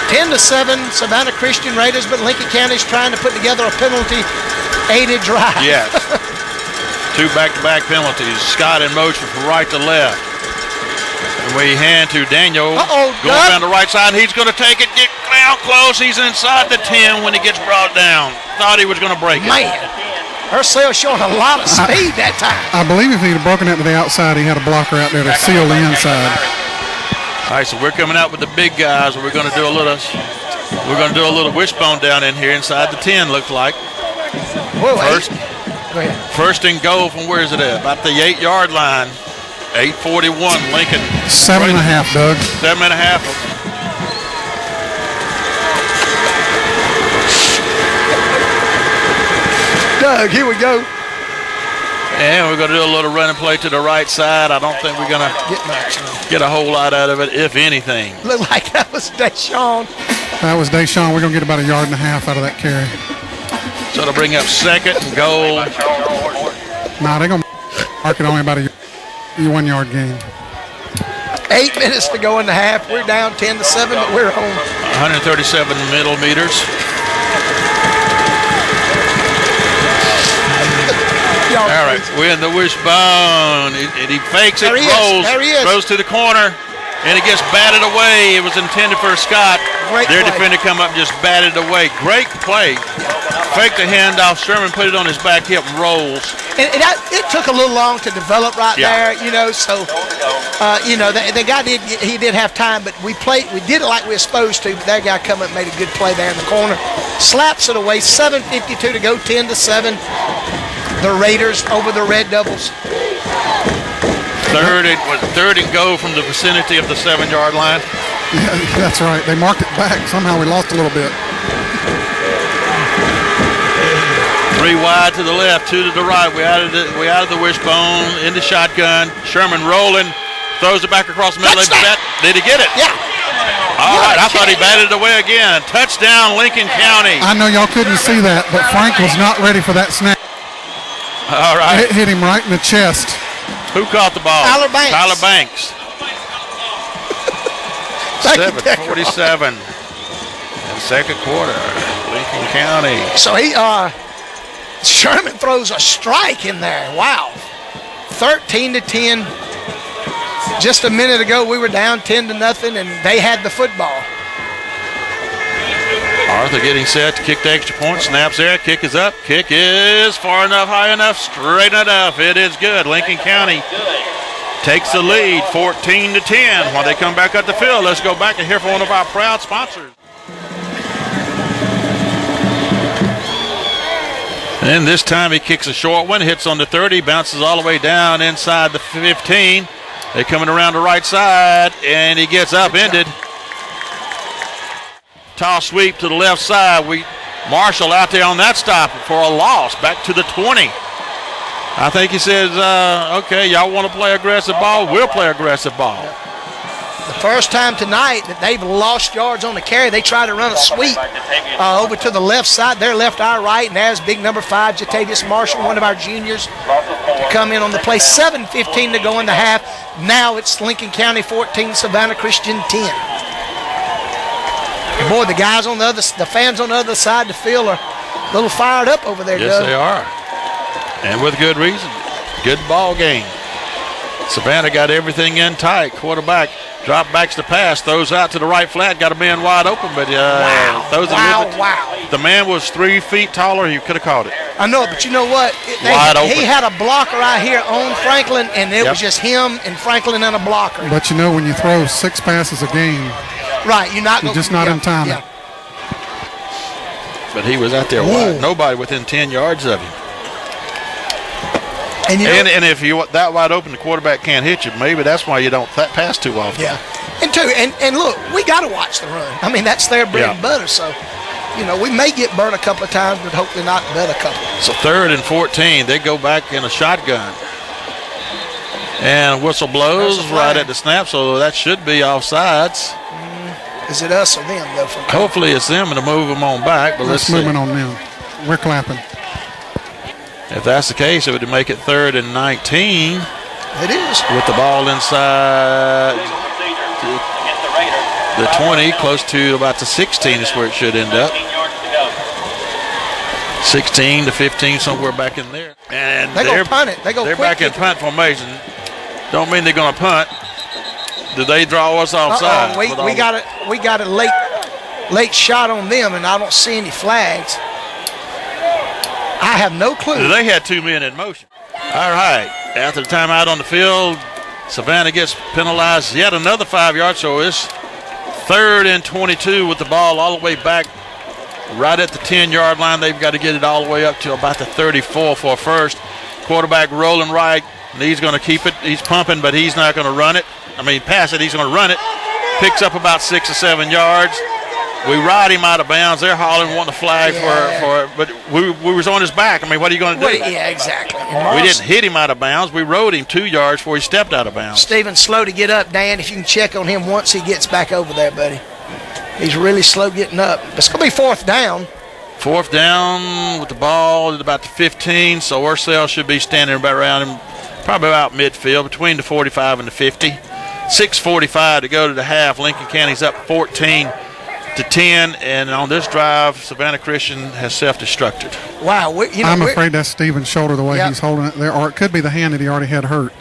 10-7, Savannah Christian Raiders, but Lincoln County's trying to put together a penalty-aided drive. Yes. 2 back-to-back penalties. Scott in motion from right to left. And we hand to Daniel. Going down the right side. He's going to take it. Get down close. He's inside the 10 when he gets brought down. Thought he was going to break it. Man, Ursell showing a lot of speed that time. I believe if he'd have broken it to the outside, he had a blocker out there to seal the inside. All right, so we're coming out with the big guys. We're going to do a little wishbone down in here inside the 10. Looks like. Whoa, Go ahead. 1st and goal from where is it at? About the 8-yard line. 8:41, Lincoln. 7.5, Doug. 7.5. Doug, here we go. And we're going to do a little running play to the right side. I don't think we're going to get a whole lot out of it, if anything. Looked like that was Deshaun. That was Deshaun. We're going to get about 1.5 yards out of that carry. So it'll bring up 2nd and goal. Nah, they're going to mark it only about a 1-yard gain. 8 minutes to go in the half. We're down 10-7, but we're home. 137 middle meters. All right, we're in the wishbone. He fakes it, throws to the corner, and it gets batted away. It was intended for Scott. Their defender come up and just batted away. Great play. Fake the handoff. Sherman put it on his back hip and rolls. And it took a little long to develop there, so, the guy did have time, but we did it like we were supposed to, but that guy come up and made a good play there in the corner. Slaps it away, 7:52 to go, 10-7. The Raiders over the Red Devils. 3rd and go from the vicinity of the 7-yard line. Yeah, that's right. They marked it back. Somehow we lost a little bit. 3 wide to the left, 2 to the right. We out of the wishbone in the shotgun. Sherman rolling, throws it back across the middle. Did he get it? Yeah. All right, I thought he batted it away again. Touchdown, Lincoln County. I know y'all couldn't see that, but Frank was not ready for that snap. All right. It hit him right in the chest. Who caught the ball? Tyler Banks. Tyler Banks. Thank you, 7:47 in second quarter. Lincoln County. So Sherman throws a strike in there. Wow. 13-10. Just a minute ago, we were down 10-0, and they had the football. Arthur getting set to kick the extra point. Snaps there. Kick is up. Kick is far enough, high enough, straight enough. It is good. Lincoln County takes the lead 14-10. While they come back up the field, let's go back and hear from one of our proud sponsors. And this time he kicks a short one, hits on the 30, bounces all the way down inside the 15. They're coming around the right side, and he gets upended. Toss sweep to the left side. Marshall out there on that stop for a loss, back to the 20. I think he says, okay, y'all want to play aggressive ball? We'll play aggressive ball. The first time tonight that they've lost yards on the carry, they try to run a sweep over to the left side. Their left, our right, and there's big number 5, Jatavius Marshall, one of our juniors, to come in on the play. 7:15 to go in the half. Now it's Lincoln County 14, Savannah Christian 10. Boy, the guys on the fans on the other side of the field are a little fired up over there, Yes, Doug. they are. And with good reason. Good ball game. Savannah got everything in tight. Quarterback drop backs the pass, throws out to the right flat, got a man wide open, but throws it a little bit. Wow. The man was 3 feet taller. He could have caught it. I know, but you know what? Wide open. He had a blocker right here on Franklin, and it Yep. was just him and Franklin and a blocker. But you know, when you throw 6 passes a game, Right, you're just not in time. Yeah. But he was out there wide. Nobody within 10 yards of him. And, And if you that wide open, the quarterback can't hit you. Maybe that's why you don't pass too often. yeah. And look, we got to watch the run. I mean, that's their bread and butter. So, we may get burnt a couple of times, but hopefully not another couple. So 3rd and 14, they go back in a shotgun. And whistle blows right at the snap, so that should be offsides. Is it us or them, though? Hopefully it's them and to move them on back, but let's see. moving on them. We're clapping. If that's the case, it would make it 3rd and 19 It is. with the ball inside the 20, close to about the 16 is where it should end up. 16 to 15, somewhere back in there. And They go punt it. They're back in punt formation. Don't mean they're going to punt. Do they draw us offside? We got a late shot on them, and I don't see any flags. I have no clue. They had 2 men in motion. All right. After the timeout on the field, Savannah gets penalized yet another 5 yards, so it's 3rd and 22 with the ball all the way back right at the 10-yard line. They've got to get it all the way up to about the 34 for a first. Quarterback rolling right, and he's going to keep it. He's pumping, but he's not going to run it. Pass it. He's going to run it. Picks up about 6 or 7 yards. We ride him out of bounds. They're hollering, wanting a flag for it, but we was on his back. What are you going to do? Yeah, exactly. We didn't hit him out of bounds. We rode him 2 yards before he stepped out of bounds. Steven's slow to get up, Dan. If you can check on him once he gets back over there, buddy. He's really slow getting up. It's going to be 4th down. 4th down with the ball at about the 15, so Ursell should be standing about around him, probably about midfield, between the 45 and the 50. 6:45 to go to the half. Lincoln County's up 14-10, and on this drive, Savannah Christian has self-destructed. Wow. I'm afraid that's Steven's shoulder, the way he's holding it there, or it could be the hand that he already had hurt.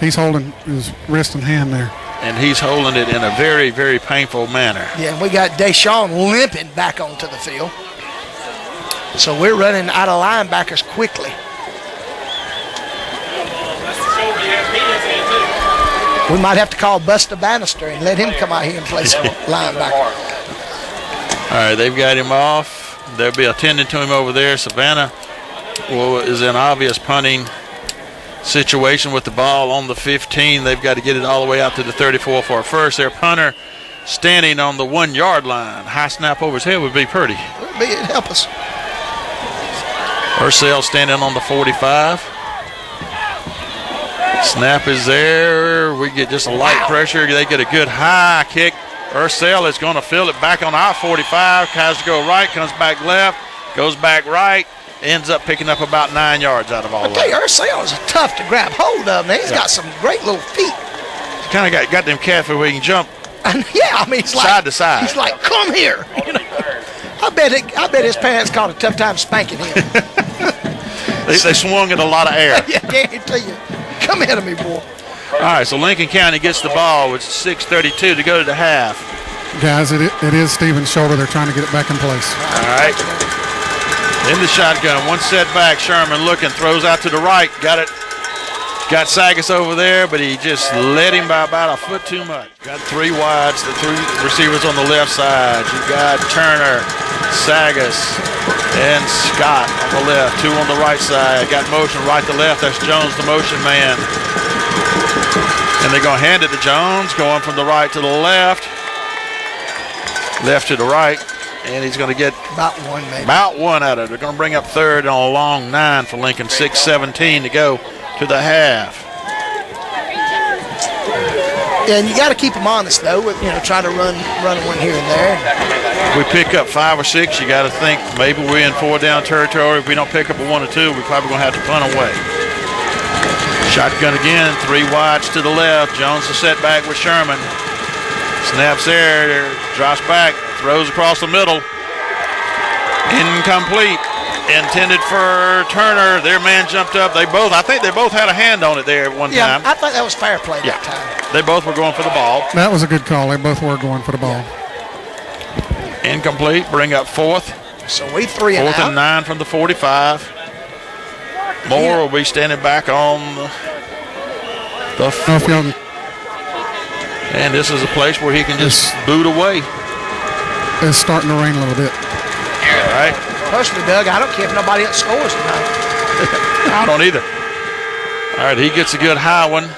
He's holding his wrist and hand there. And he's holding it in a very, very painful manner. Yeah, and we got Deshaun limping back onto the field. So we're running out of linebackers quickly. We might have to call Buster Bannister and let him come out here and play some linebacker. All right, they've got him off. They'll be attending to him over there. Savannah is in obvious punting situation with the ball on the 15. They've got to get it all the way out to the 34 for a first. Their punter standing on the 1-yard line. High snap over his head would be pretty. It'd help us. Ursell standing on the 45. Snap is there. We get just a light pressure. They get a good high kick. Ursell is going to field it back on our 45. Tries to go right, comes back left, goes back right, ends up picking up about 9 yards out of all I tell you, that. Ursel is tough to grab hold of, man. He's got some great little feet. He's kind of got them catfish where he can jump And yeah, I mean, he's like side to side. He's like, come here. You know? I bet his parents caught a tough time spanking him. They swung in a lot of air. Yeah, guarantee you. Come here to me, boy. All right, so Lincoln County gets the ball with 6:32 to go to the half. Guys, it is Stevens' shoulder. They're trying to get it back in place. All right. In the shotgun, one set back. Sherman looking, throws out to the right. Got it. Got Sagas over there, but he just led him by about a foot too much. Got three wides, the three receivers on the left side. You got Turner, Sagas, and Scott on the left. Two on the right side. Got motion right to left. That's Jones, the motion man. And they're going to hand it to Jones, going from the right to the left. Left to the right. And he's going to get about one, maybe. About one out of it. They're going to bring up third on a long 9 for Lincoln. 6:17 to go to the half. Yeah, and you got to keep them honest, though. With, try to run one here and there. If we pick up 5 or 6, you got to think maybe we're in 4 down territory. If we don't pick up a 1 or 2, we're probably going to have to punt away. Shotgun again, 3 wides to the left. Jones is set back with Sherman. Snaps there, drops back, throws across the middle. Incomplete. Intended for Turner. Their man jumped up. I think they both had a hand on it there at one time. Yeah, I thought that was fair play that time. They both were going for the ball. That was a good call. They both were going for the ball. Incomplete. Bring up 4th. So we 3 and out. 4th and 9 from the 45. Moore will be standing back on the 40. And this is a place where he can just boot away. It's starting to rain a little bit. All right. Personally, Doug, I don't care if nobody else scores tonight. I don't either. All right, he gets a good high one.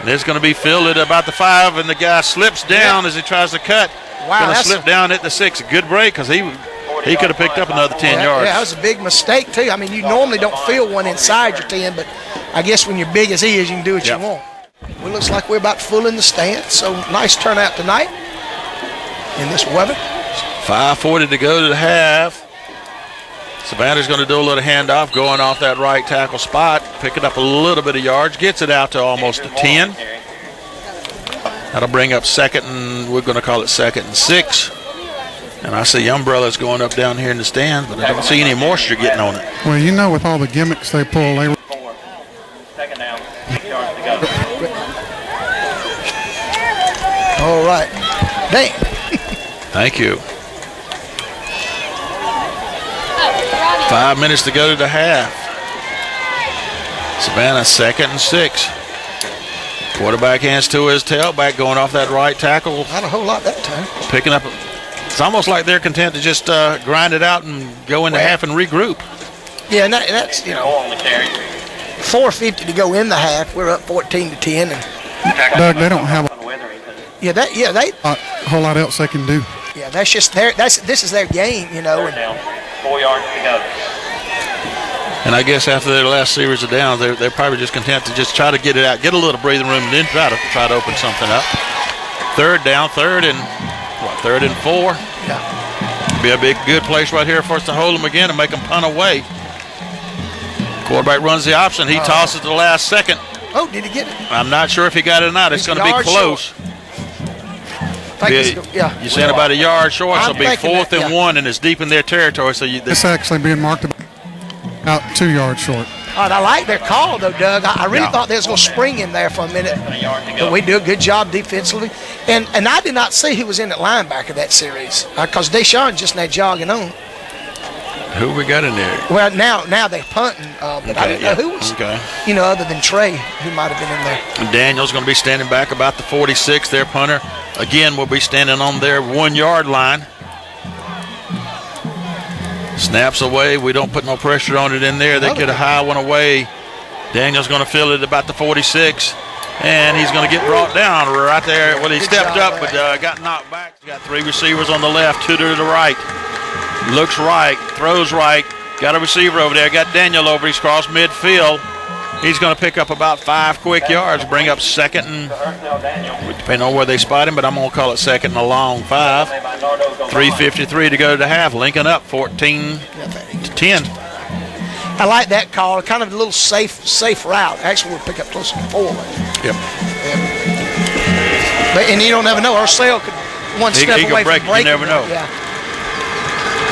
And it's going to be filled at about the 5, and the guy slips down as he tries to cut. Wow, going to slip down at the 6. A good break because he could have picked up another 10 yards. Yeah, that was a big mistake, too. I mean, you normally don't feel one inside your 10, but I guess when you're big as he is, you can do what you want. Well, looks like we're about full in the stands, so nice turnout tonight in this weather. 5:40 to go to the half. Savannah's going to do a little handoff, going off that right tackle spot, picking up a little bit of yards, gets it out to almost a 10. That'll bring up 2nd, and we're going to call it 2nd and 6. And I see umbrellas going up down here in the stands, but I don't see any moisture getting on it. Well, with all the gimmicks they pull, they... 2nd down, 6 yards to go. All right. Dang. Thank you. 5 minutes to go to the half. Savannah 2nd and 6. Quarterback hands to his tailback, going off that right tackle. Not a whole lot that time. Picking up. It's almost like they're content to just grind it out and go into half and regroup. Yeah, and that's 4:50 to go in the half. We're up 14-10, and Doug, they don't have they a whole lot else they can do. Yeah, that's just this is their game, Third down, 4 yards to go. And I guess after their last series of downs, they're probably just content to just try to get it out, get a little breathing room, and then try to open something up. 3rd down, 3rd and 4. Yeah. Be a good place right here for us to hold them again and make them punt away. Quarterback runs the option. He tosses the last second. Oh, did he get it? I'm not sure if he got it or not. It's going to be close. You're saying about a yard short, so it'll be 4th and 1, and it's deep in their territory. So it's actually being marked about 2 yards short. All right, I like their call, though, Doug. I really thought they was going to spring in there for a minute. But we do a good job defensively. And I did not see who was in at linebacker that series because Deshaun just now jogging on. Who we got in there? Well, now they're punting, but I didn't know who was, other than Trey, who might have been in there. And Daniel's going to be standing back about the 46, their punter. Again, will be standing on their 1 yard line. Snaps away. We don't put no pressure on it in there. They get a high one away. Daniel's going to fill it about the 46. And he's going to get brought down right there. Well, he stepped up, but got knocked back. Got 3 receivers on the left, 2 to the right. Looks right, throws right. Got a receiver over there. Got Daniel over. He's crossed midfield. He's going to pick up about 5 quick yards. Bring up 2nd and, depending on where they spot him, but I'm going to call it 2nd and a long 5. 3:53 to go to the half. Lincoln up 14-10. I like that call. Kind of a little safe route. Actually, we'll pick up closer to 4. Yep. And you don't never know. Ursel could one step he away could break from breaking. You never know. Yeah.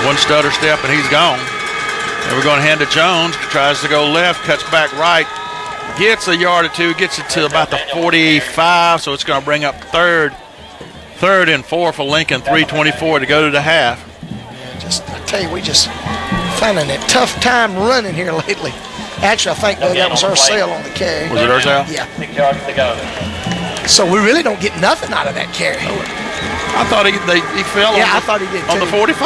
One stutter step and he's gone. And we're going to hand to Jones. Tries to go left, cuts back right, gets a yard or two, gets it to about the 45. So it's going to bring up third and 4 for Lincoln. 3:24 to go to the half. Yeah, I tell you, we just finding a tough time running here lately. Actually, I think that was Ursel on the carry. Was it Ursel? Yeah. 6 yards to go. So we really don't get nothing out of that carry. I thought he fell. Yeah, I thought he did on too. the 45.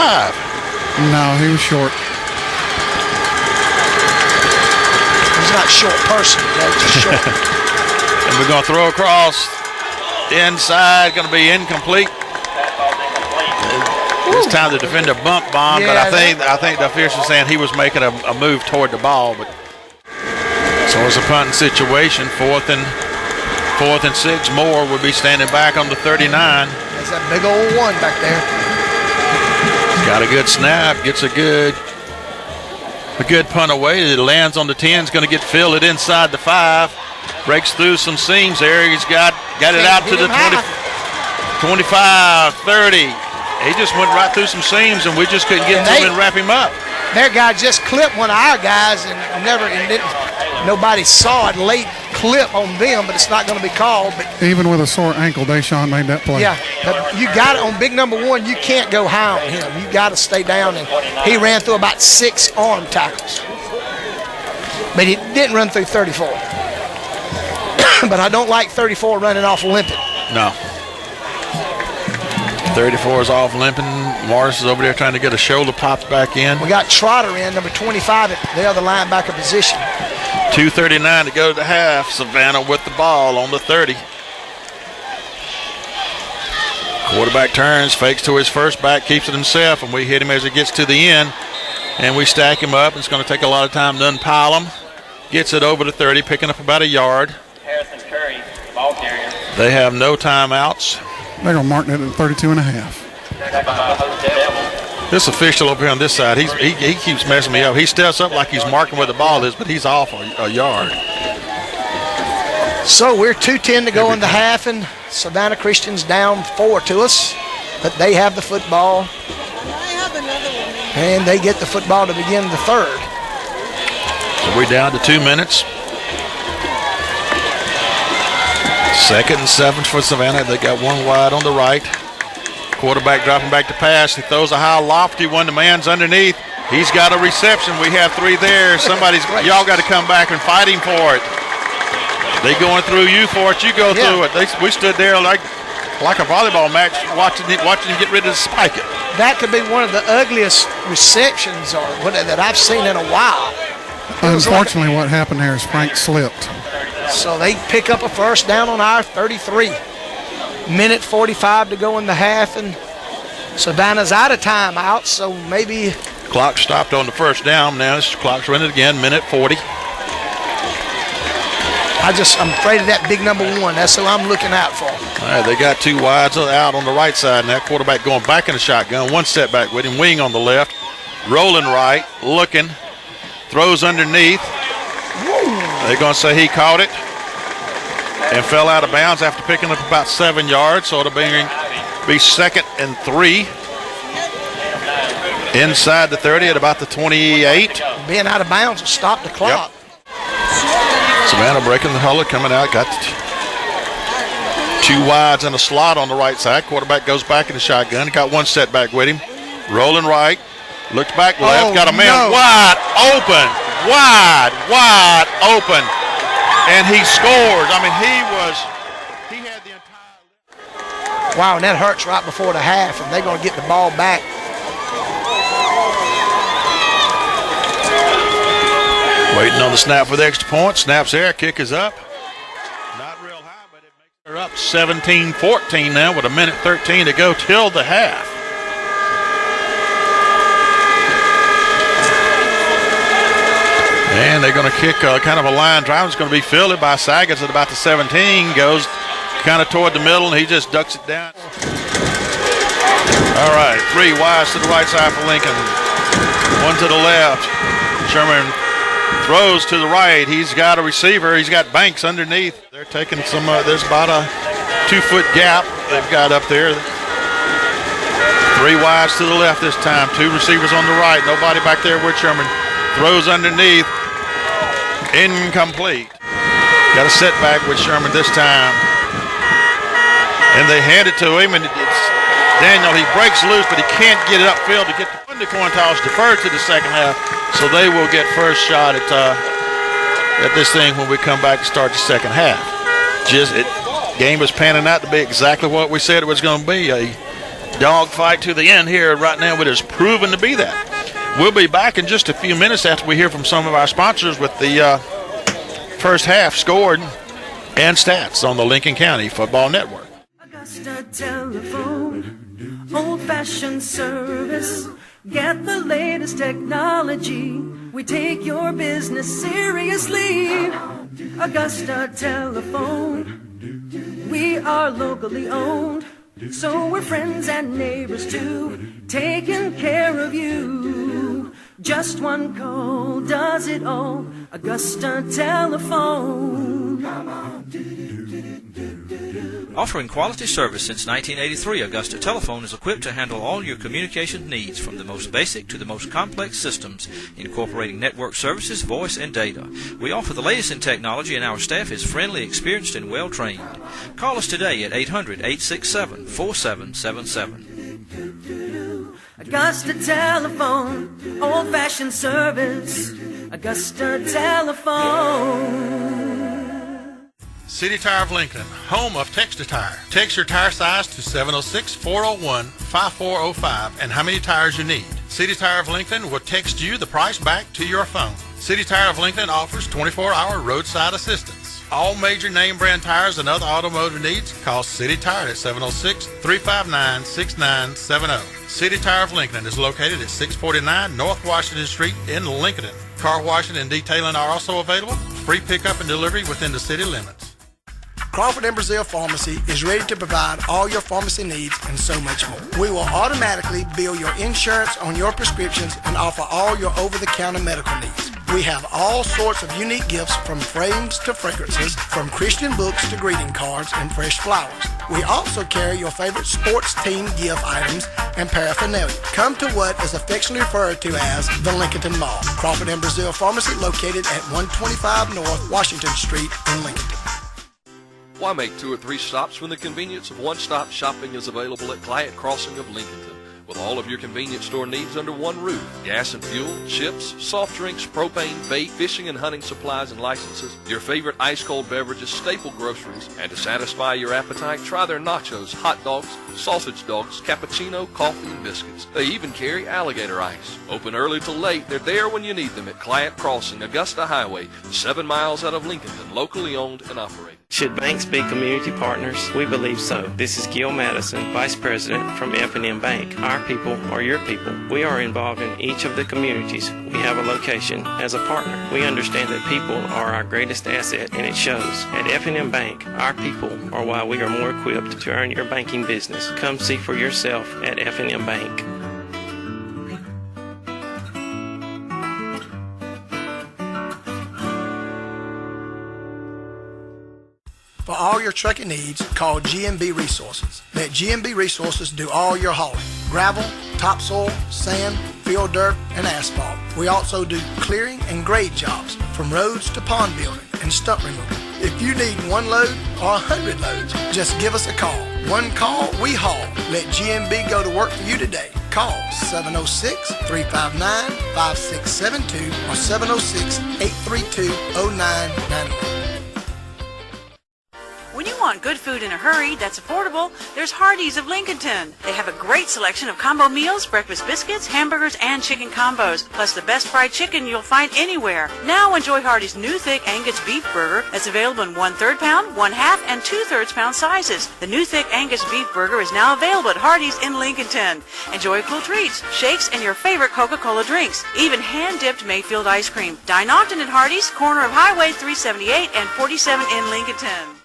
No, he was short. He's not a short person, just short. And we're going to throw across inside. Going to be incomplete. This time the defender bump bomb, but I think the official saying he was making a move toward the ball. But so it's a punting situation. Fourth and 6. Moore would be standing back on the 39. That's that big old one back there. Got a good snap. Gets a good punt away. It lands on the 10. Is going to get fielded inside the 5. Breaks through some seams there. He's got it out to the 25, 30. He just went right through some seams, and we just couldn't get to him and wrap him up. Their guy just clipped one of our guys, and nobody saw it. Late clip on them, but it's not going to be called. But even with a sore ankle, Deshaun made that play. Yeah, but you got it on big number 1. You can't go high on him. You got to stay down, and he ran through about 6 arm tackles, but he didn't run through 34. But I don't like 34 running off limping. No. 34 is off limping. Morris is over there trying to get a shoulder popped back in. We got Trotter in, number 25 at the other linebacker position. 2:39 to go to the half. Savannah with the ball on the 30. Quarterback turns, fakes to his first back, keeps it himself, and we hit him as he gets to the end. And we stack him up. It's going to take a lot of time to unpile him. Gets it over to 30, picking up about a yard. Harrison Curry, ball carrier. They have no timeouts. They're going to mark that at 32.5. This official over here on this side, he keeps messing me up. He steps up like he's marking where the ball is, but he's off a yard. So we're 2:10 to go in the half, and Savannah Christian's down 4 to us, but they have the football, and they get the football to begin the third. So we're down to 2 minutes. 2nd and 7 for Savannah. They got one wide on the right. Quarterback dropping back to pass. He throws a high lofty one. The man's underneath. He's got a reception. We have 3 there. Y'all got to come back and fight him for it. They going through you for it. You go through it. We stood there like a volleyball match watching him get ready to spike it. That could be one of the ugliest receptions that I've seen in a while. Unfortunately, what happened there is Frank slipped. So they pick up a first down on our 33. Minute 45 to go in the half, and Savannah's out of timeout, so maybe. Clock stopped on the first down. Now this clock's running again. Minute 40. I'm afraid of that big number 1. That's who I'm looking out for. All right, they got 2 wides out on the right side now. Quarterback going back in the shotgun. 1 step back with him. Wing on the left. Rolling right. Looking. Throws underneath. They're going to say he caught it and fell out of bounds after picking up about 7 yards. So it'll be 2nd and 3. Inside the 30 at about the 28. Being out of bounds will stop the clock. Yep. Savannah breaking the huddle, coming out. Got 2 wides and a slot on the right side. Quarterback goes back in the shotgun. Got 1 setback with him. Rolling right. Looks back left. Got a man wide open. Wide open. And he scores. I mean, he had the entire. Wow, and that hurts right before the half, and they're going to get the ball back. Waiting on the snap for the extra point. Snaps there. Kick is up. Not real high, but it makes her up 17-14 now with 1:13 to go till the half. And they're going to kick kind of a line drive. It's going to be fielded by Saggins at about the 17. Goes kind of toward the middle, and he just ducks it down. All right, 3 wides to the right side for Lincoln. 1 to the left. Sherman Throws to the right. He's got a receiver. He's got Banks underneath. They're taking some, there's about a 2-foot gap they've got up there. 3 wides to the left this time. 2 receivers on the right. Nobody back there with Sherman. Throws underneath. Incomplete. Got a setback with Sherman this time. And they hand it to him, and it's Daniel. He breaks loose, but he can't get it upfield to get the coin toss deferred to the second half. So they will get first shot at this thing when we come back to start the second half. Game is panning out to be exactly what we said it was going to be. A dogfight to the end here. Right now it is proven to be that. We'll be back in just a few minutes after we hear from some of our sponsors with the first half scored and stats on the Lincoln County Football Network. Augusta Telephone, old-fashioned service. Get the latest technology. We take your business seriously. Augusta Telephone, we are locally owned, so we're friends and neighbors too, taking care of you. Just one call does it all. Augusta Telephone. Come on. Offering quality service since 1983, Augusta Telephone is equipped to handle all your communication needs, from the most basic to the most complex systems, incorporating network services, voice, and data. We offer the latest in technology, and our staff is friendly, experienced, and well-trained. Call us today at 800-867-4777. Augusta Telephone, old-fashioned service. Augusta Telephone. City Tire of Lincoln, home of Text-A-Tire. Text your tire size to 706-401-5405 and how many tires you need. City Tire of Lincoln will text you the price back to your phone. City Tire of Lincoln offers 24-hour roadside assistance. All major name brand tires and other automotive needs, call City Tire at 706-359-6970. City Tire of Lincoln is located at 649 North Washington Street in Lincoln. Car washing and detailing are also available. Free pickup and delivery within the city limits. Crawford and Brazil Pharmacy is ready to provide all your pharmacy needs and so much more. We will automatically bill your insurance on your prescriptions and offer all your over-the-counter medical needs. We have all sorts of unique gifts, from frames to fragrances, from Christian books to greeting cards and fresh flowers. We also carry your favorite sports team gift items and paraphernalia. Come to what is affectionately referred to as the Lincoln Mall. Crawford and Brazil Pharmacy, located at 125 North Washington Street in Lincoln. Why make 2 or 3 stops when the convenience of one-stop shopping is available at Client Crossing of Lincolnton? With all of your convenience store needs under one roof: gas and fuel, chips, soft drinks, propane, bait, fishing and hunting supplies and licenses, your favorite ice-cold beverages, staple groceries, and to satisfy your appetite, try their nachos, hot dogs, sausage dogs, cappuccino, coffee, and biscuits. They even carry alligator ice. Open early till late, they're there when you need them at Client Crossing, Augusta Highway, 7 miles out of Lincolnton, locally owned and operated. Should banks be community partners? We believe so. This is Gil Madison, Vice President from F&M Bank. Our people are your people. We are involved in each of the communities. We have a location as a partner. We understand that people are our greatest asset, and it shows. At F&M Bank, our people are why we are more equipped to earn your banking business. Come see for yourself at F&M Bank. For all your trucking needs, call G&B Resources. Let G&B Resources do all your hauling: gravel, topsoil, sand, field dirt, and asphalt. We also do clearing and grade jobs, from roads to pond building and stump removal. If you need 1 load or 100 loads, just give us a call. One call, we haul. Let G&B go to work for you today. Call 706-359-5672 or 706-832-0991. When you want good food in a hurry that's affordable, there's Hardee's of Lincolnton. They have a great selection of combo meals, breakfast biscuits, hamburgers, and chicken combos, plus the best fried chicken you'll find anywhere. Now enjoy Hardee's new thick Angus beef burger that's available in 1/3 pound, 1/2, and 2/3 pound sizes. The new thick Angus beef burger is now available at Hardee's in Lincolnton. Enjoy cool treats, shakes, and your favorite Coca-Cola drinks, even hand-dipped Mayfield ice cream. Dine often at Hardee's, corner of Highway 378 and 47 in Lincolnton.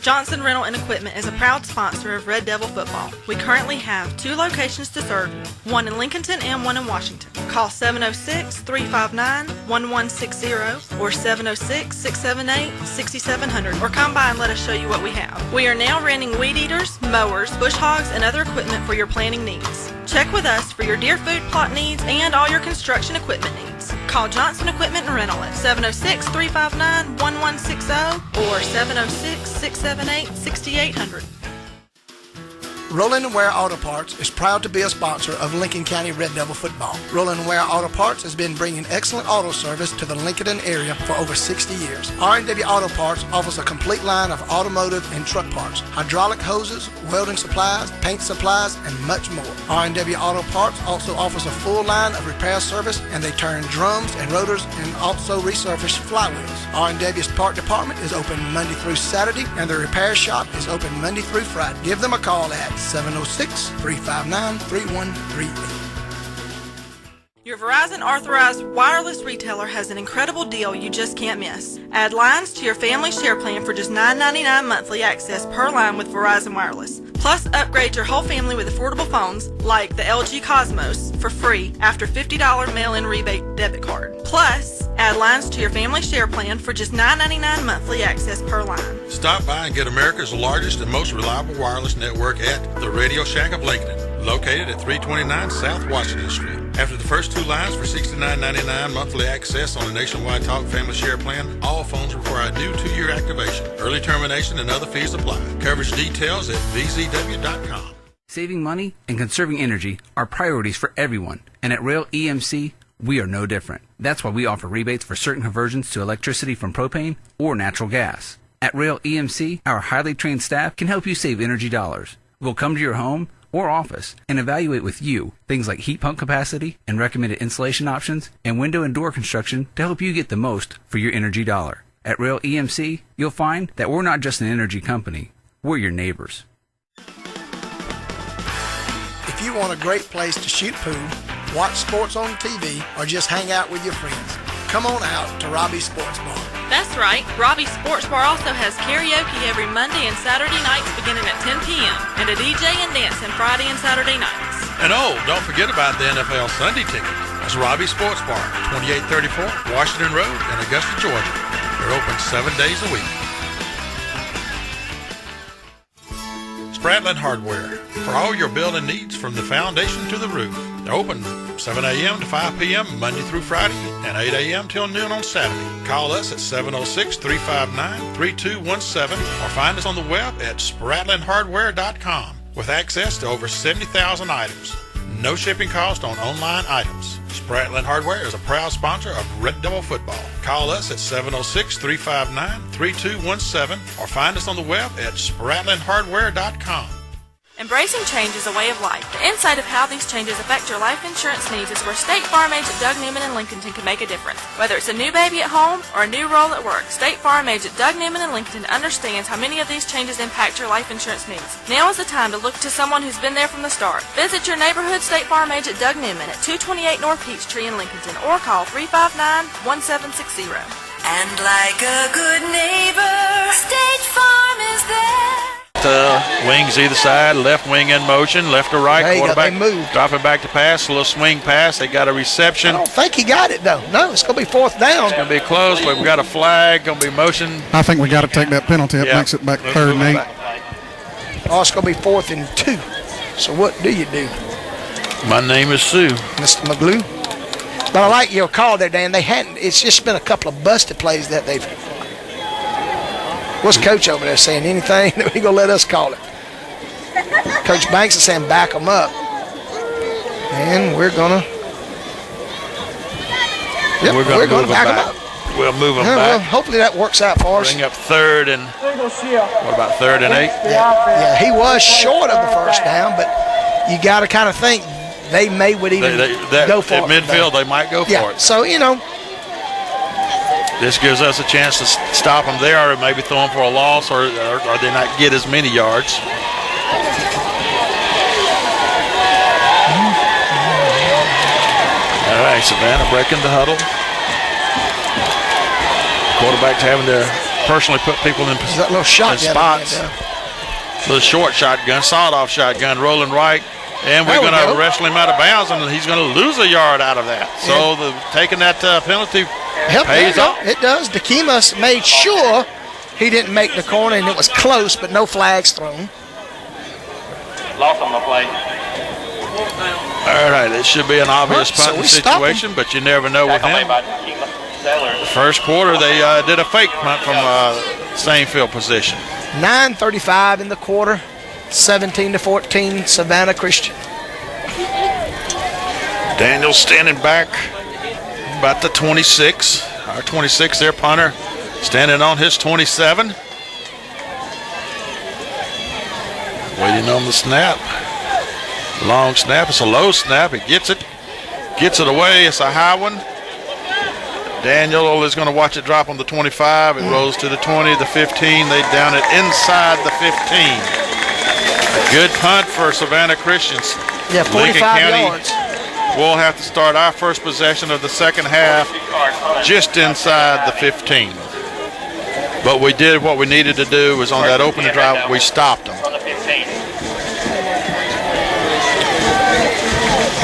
Johnson Rental and Equipment is a proud sponsor of Red Devil football. We currently have 2 locations to serve you, one in Lincolnton and one in Washington. Call 706-359-1160 or 706-678-6700 or come by and let us show you what we have. We are now renting weed eaters, mowers, bush hogs, and other equipment for your planting needs. Check with us for your deer food plot needs and all your construction equipment needs. Call Johnson Equipment and Rental at 706-359-1160 or 706-678-6800. Roland & Ware Auto Parts is proud to be a sponsor of Lincoln County Red Devil football. Roland & Ware Auto Parts has been bringing excellent auto service to the Lincoln area for over 60 years. R&W Auto Parts offers a complete line of automotive and truck parts, hydraulic hoses, welding supplies, paint supplies, and much more. R&W Auto Parts also offers a full line of repair service, and they turn drums and rotors and also resurface flywheels. R&W's part department is open Monday through Saturday, and the repair shop is open Monday through Friday. Give them a call at 706-359-3138. Your Verizon authorized wireless retailer has an incredible deal you just can't miss. Add lines to your family share plan for just $9.99 monthly access per line with Verizon Wireless. Plus, upgrade your whole family with affordable phones like the LG Cosmos for free after $50 mail-in rebate debit card. Plus, add lines to your family share plan for just $9.99 monthly access per line. Stop by and get America's largest and most reliable wireless network at the Radio Shack of Lincoln, located at 329 South Washington Street. After the first 2 lines for $69.99 monthly access on a nationwide talk family share plan, all phones require a new 2-year activation. Early termination and other fees apply. Coverage details at vzw.com. Saving money and conserving energy are priorities for everyone, and at Rail EMC, we are no different. That's why we offer rebates for certain conversions to electricity from propane or natural gas. At Rail EMC, our highly trained staff can help you save energy dollars. We'll come to your home or office and evaluate with you things like heat pump capacity and recommended insulation options and window and door construction to help you get the most for your energy dollar. At Rail EMC, you'll find that we're not just an energy company, we're your neighbors. If you want a great place to shoot pool, watch sports on TV, or just hang out with your friends, come on out to Robbie's Sports Bar. That's right. Robbie's Sports Bar also has karaoke every Monday and Saturday nights beginning at 10 p.m. and a DJ and dancing Friday and Saturday nights. And don't forget about the NFL Sunday ticket. That's Robbie's Sports Bar, 2834 Washington Road in Augusta, Georgia. They're open 7 days a week. Spratland Hardware, for all your building needs from the foundation to the roof. They're open 7 a.m. to 5 p.m. Monday through Friday and 8 a.m. till noon on Saturday. Call us at 706-359-3217 or find us on the web at spratlandhardware.com with access to over 70,000 items. No shipping cost on online items. Spratland Hardware is a proud sponsor of Red Devil football. Call us at 706-359-3217 or find us on the web at spratlandhardware.com. Embracing change is a way of life. The insight of how these changes affect your life insurance needs is where State Farm agent Doug Newman in Lincolnton can make a difference. Whether it's a new baby at home or a new role at work, State Farm agent Doug Newman in Lincolnton understands how many of these changes impact your life insurance needs. Now is the time to look to someone who's been there from the start. Visit your neighborhood State Farm agent Doug Newman at 228 North Peachtree in Lincolnton or call 359-1760. And like a good neighbor, State Farm is there. Wings either side, left wing in motion, left to right, quarterback dropping back to pass, a little swing pass. They got a reception. I don't think he got it, though. No, it's going to be 4th down. It's going to be close, but we got a flag, going to be motion. I think we got to take that penalty. It makes it back 3rd and 8. Oh, it's going to be 4th and 2. So what do you do? My name is Sue. Mr. McGlue. But I like your call there, Dan. It's just been a couple of busted plays that they've. What's Coach over there saying? Anything that we gonna let us call it? Coach Banks is saying back them up, and we're gonna. Yep, we're gonna back them up. We'll move them back. Well, hopefully that works out for us. Bring up 3rd and what about 3rd and 8? Yeah, he was short of the first down, but you got to kind of think they would even go for it. At midfield, they might go for it. So this gives us a chance to stop them there, or maybe throw them for a loss, or they not get as many yards. All right, Savannah breaking the huddle. Quarterback's having to personally put people in that little shotgun spots. Little short shotgun, sawed-off shotgun, rolling right. And we're going to wrestle him out of bounds, and he's going to lose a yard out of that. So taking that penalty pays off. It does. Dekimas made sure he didn't make the corner, and it was close, but no flags thrown. Loss on the play. All right, it should be an obvious punting situation, but you never know with him. The first quarter, they did a fake punt from same field position. 9:35 in the quarter, 17-14, Savannah Christian. Daniel standing back about the 26. Our 26, their punter, standing on his 27. Waiting on the snap. Long snap. It's a low snap. He gets it away. It's a high one. Daniel is going to watch it drop on the 25. It rolls to the 20, the 15. They down it inside the 15. A good punt for Savannah Christians. Yeah, 45 Lincoln County yards. We'll have to start our first possession of the second half just inside the 15. But we did what we needed to do. Was on that opening drive, we stopped them.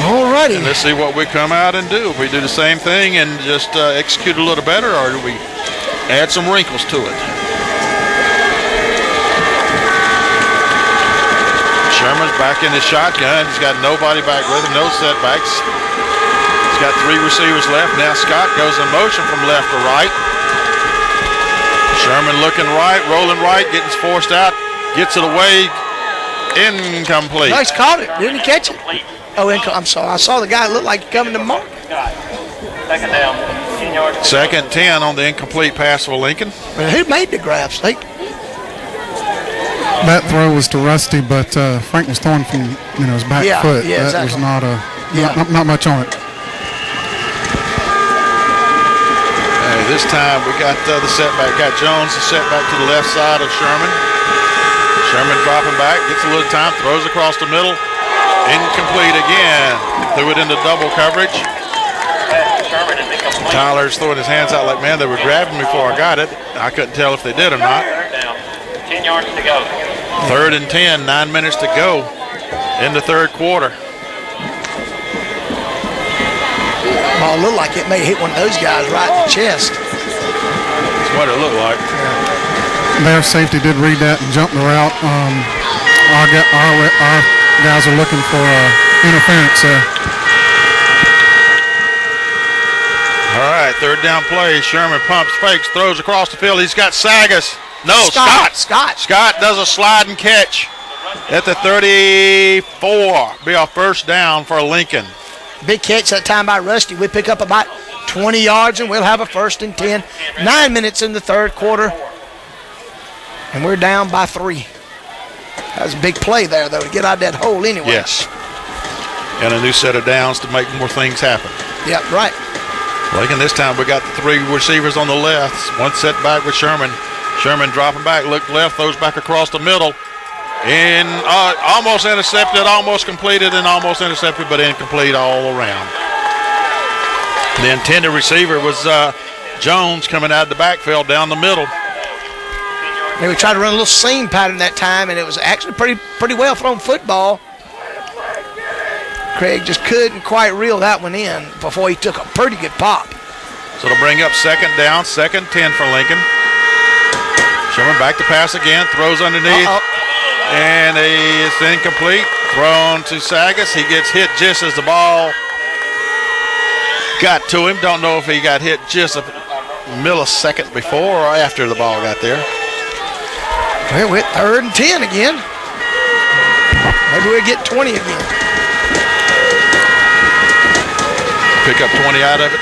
Alrighty. And let's see what we come out and do. If we do the same thing and just execute a little better, or do we add some wrinkles to it? Sherman's back in his shotgun. He's got nobody back with him, no setbacks. He's got 3 receivers left. Now Scott goes in motion from left to right. Sherman looking right, rolling right, getting forced out, gets it away, incomplete. Nice, caught it. Didn't he catch it? Oh, I'm sorry. I saw the guy look like coming to mark. Second down, 10 yards. Second 10 on the incomplete pass for Lincoln. Who made the grabs? That throw was to Rusty, but Frank was throwing from his back foot. Yeah, that exactly. was not much on it. This time we got the setback. Got Jones the setback to the left side of Sherman. Sherman dropping back, gets a little time, throws across the middle. Incomplete again. Threw it into double coverage. Tyler's throwing his hands out like, man, they were grabbing me before I got it. I couldn't tell if they did or not. 10 yards to go. 3rd and 10, 9 minutes to go in the third quarter. Ball looked like it may hit one of those guys right in the chest. That's what it looked like. Their safety did read that and jumped the route. Our guys are looking for interference there. All right, 3rd down play. Sherman pumps, fakes, throws across the field. He's got Sagas. No, Scott. Scott does a slide and catch at the 34. Be a first down for Lincoln. Big catch that time by Rusty. We pick up about 20 yards and we'll have a 1st and 10. 9 minutes in the third quarter. And we're down by 3. That was a big play there, though, to get out of that hole anyway. Yes. And a new set of downs to make more things happen. Yep, right. Lincoln, this time we got the 3 receivers on the left. One set back with Sherman. Sherman dropping back, look left, throws back across the middle. And almost intercepted, almost completed, and almost intercepted, but incomplete all around. The intended receiver was Jones coming out of the backfield down the middle. And we tried to run a little seam pattern that time, and it was actually pretty well thrown football. Craig just couldn't quite reel that one in before he took a pretty good pop. So it'll bring up 2nd down, 2nd 10 for Lincoln. Sherman back to pass again, throws underneath. And it's incomplete. Thrown to Sagas. He gets hit just as the ball got to him. Don't know if he got hit just a millisecond before or after the ball got there. Well, we're at 3rd and 10 again. Maybe we'll get 20 again. Pick up 20 out of it.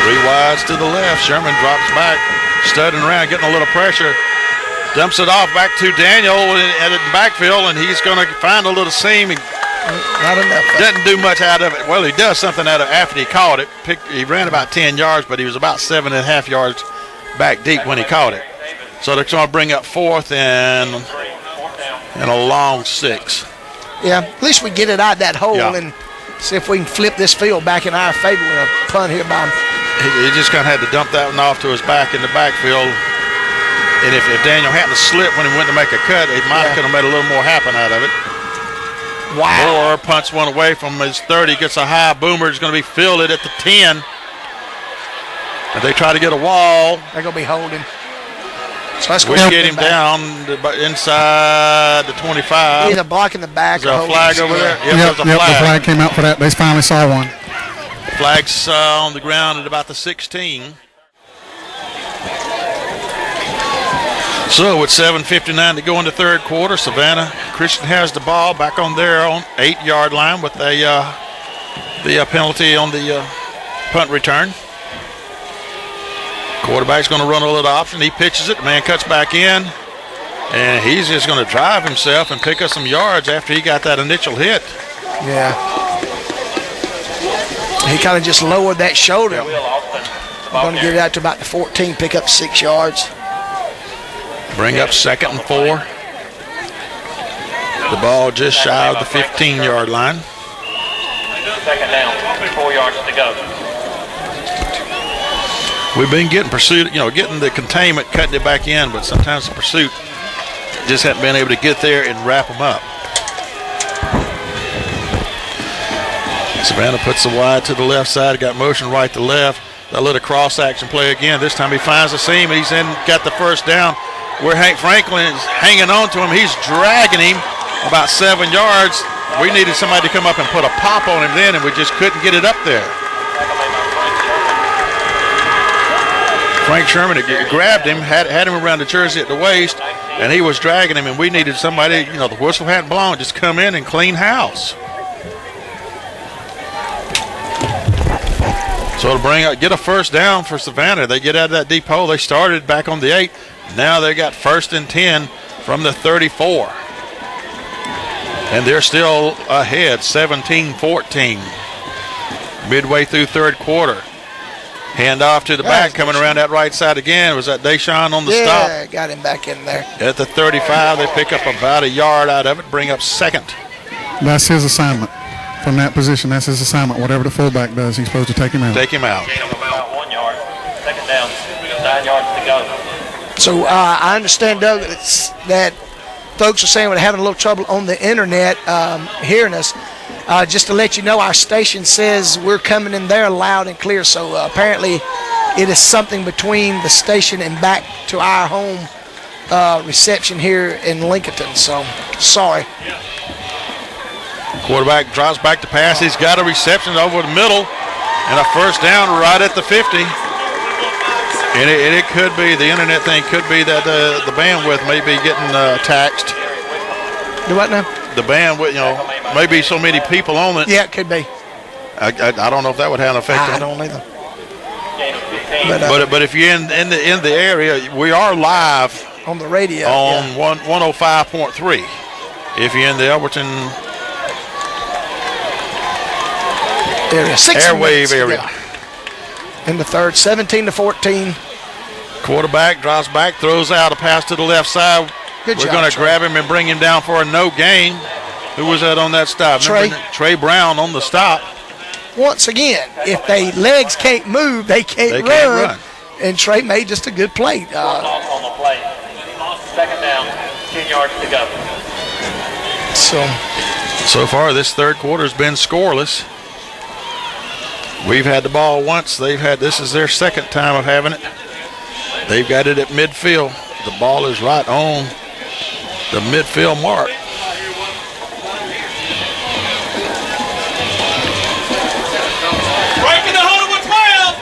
3 wides to the left. Sherman drops back, studding around, getting a little pressure. Dumps it off back to Daniel at the backfield, and he's going to find a little seam. Not enough. Doesn't do much out of it. Well, he does something out of it after he caught it. He ran about 10 yards, but he was about 7.5 yards back deep when he caught it. So they're going to bring up 4th and a long 6. Yeah, at least we get it out of that hole and see if we can flip this field back in our favor with a punt here by he just kind of had to dump that one off to his back in the backfield. And if Daniel happened to slip when he went to make a cut, he might have made a little more happen out of it. Wow. Moore punts one away from his 30, gets a high boomer. It's going to be fielded at the 10. And they try to get a wall. They're going to be holding. So that's we get him down inside the 25. Either blocking the back. Is there a flag over there? Yep, the flag came out for that. They finally saw one. Flag's on the ground at about the 16. So with 7:59 to go in the third quarter, Savannah Christian has the ball back on their own 8-yard line with the penalty on the punt return. Quarterback's going to run a little option. He pitches it. The man cuts back in. And he's just going to drive himself and pick up some yards after he got that initial hit. Yeah. He kind of just lowered that shoulder. We're going to get it out to about the 14, pick up 6 yards. Bring up 2nd and 4. The ball just shy of the 15-yard line. 2nd down, 4 yards to go. We've been getting pursuit, getting the containment, cutting it back in, but sometimes the pursuit just haven't been able to get there and wrap them up. Savannah puts the wide to the left side, got motion right to left. That little cross action play again. This time he finds the seam and he's got the first down. Where Hank Franklin is hanging on to him, he's dragging him about 7 yards. We needed somebody to come up and put a pop on him then, and we just couldn't get it up there. Frank Sherman grabbed him, had him around the jersey at the waist, and he was dragging him, and we needed somebody, the whistle hadn't blown, just come in and clean house. So to get a first down for Savannah, they get out of that deep hole. They started back on the 8. Now they got 1st and 10 from the 34. And they're still ahead, 17-14. Midway through third quarter. Hand off to the back, coming around that right side again. Was that Deshaun on the stop? Yeah, got him back in there. At the 35, they pick up about a yard out of it, bring up 2nd. That's his assignment. From that position, that's his assignment. Whatever the fullback does, he's supposed to take him out. Take him out. About 1 yard. 2nd down, 9 yards to go. So I understand, Doug, that folks are saying we're having a little trouble on the internet hearing us. Just to let you know, our station says we're coming in there loud and clear. So apparently it is something between the station and back to our home reception here in Lincolnton. So sorry. Quarterback drops back to pass. He's got a reception over the middle and a first down right at the 50. And it could be, the internet thing could be that the bandwidth may be getting taxed. Do what now? The bandwidth, maybe so many people on it. Yeah, it could be. I don't know if that would have an effect on it. I don't either. But if you're in the area, we are live on the radio on 105.3. If you're in the Elberton area, airwave area. In the third, 17-14. Quarterback drops back, throws out a pass to the left side. We're going to grab him and bring him down for a no gain. Who was that on that stop? Trey Brown on the stop. Once again, if they legs can't move, they can't run. And Trey made just a good play. On the play. 2nd down, 10 yards to go. So far, this third quarter has been scoreless. We've had the ball once. This is their 2nd time of having it. They've got it at midfield. The ball is right on the midfield mark. Breaking the huddle with 12.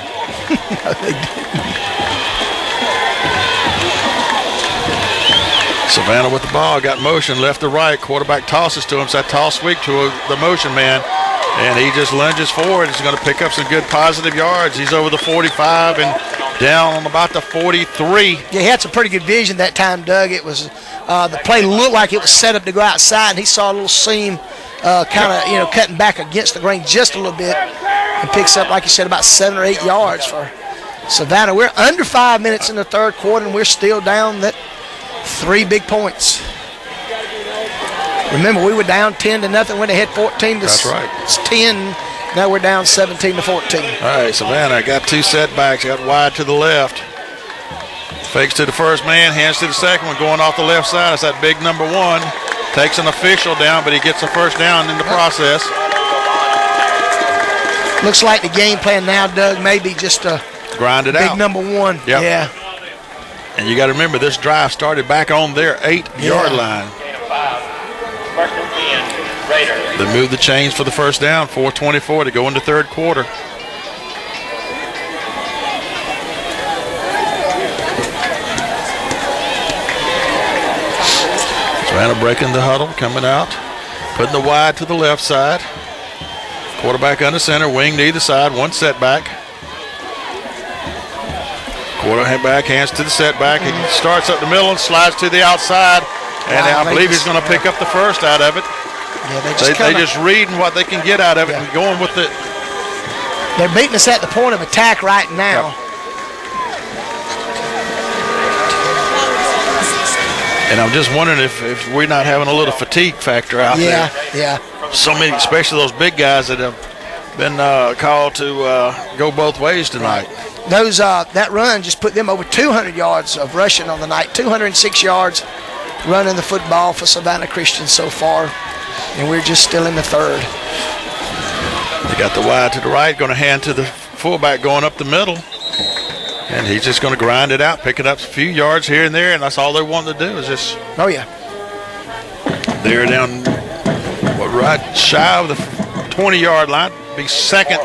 Savannah with the ball, got motion left to right. Quarterback tosses to him. So that toss sweep to the motion man. And he just lunges forward. He's going to pick up some good positive yards. He's over the 45 and down on about the 43. Yeah, he had some pretty good vision that time, Doug. It was the play looked like it was set up to go outside, and he saw a little seam kind of, cutting back against the grain just a little bit, and picks up, like you said, about 7 or 8 yards for Savannah. We're under 5 minutes in the third quarter, and we're still down that 3 big points. Remember, we were down 10-0 when they had 14 to 10 Now we're down 17-14. All right, Savannah got 2 setbacks, got wide to the left. Fakes to the first man, hands to the second one, going off the left side. It's that big number 1. Takes an official down, but he gets a first down in the process. Looks like the game plan now, Doug, maybe just a grind it big out. number 1. Yep. Yeah. And you got to remember, this drive started back on their 8-yard line. First and 10, Raiders. They moved the chains for the first down, 4:24 to go into third quarter. Savannah breaking the huddle, coming out, putting the wide to the left side. Quarterback under center, wing to either side, 1 setback. Quarterback hands to the setback. He starts up the middle and slides to the outside. And I believe he's going to pick up the first out of it. Yeah, they just reading what they can get out of it and going with it. They're beating us at the point of attack right now. Yep. And I'm just wondering if we're not having a little fatigue factor out there. Yeah. So many, especially those big guys that have been called to go both ways tonight. Those that run just put them over 200 yards of rushing on the night. 206 yards running the football for Savannah Christian so far, and we're just still in the third. They got the wide to the right, going to hand to the fullback going up the middle. And he's just going to grind it out, picking up a few yards here and there, and that's all they want to do is just. Oh, yeah. They're down, right shy of the 20-yard line, be second.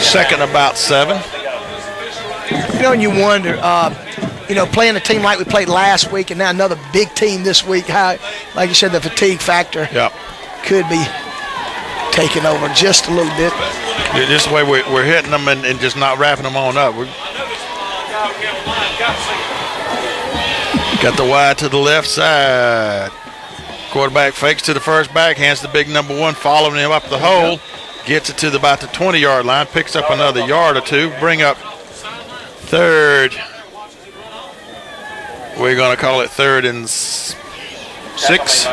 Second about 7. And you wonder, playing a team like we played last week and now another big team this week, how, like you said, the fatigue factor could be taking over just a little bit. Yeah, just the way we're hitting them and just not wrapping them on up. Got the wide to the left side. Quarterback fakes to the first back, hands the big number 1, following him up the hole. Gets it to about the 20-yard line, picks up another yard or 2, bring up third. We're going to call it 3rd and 6.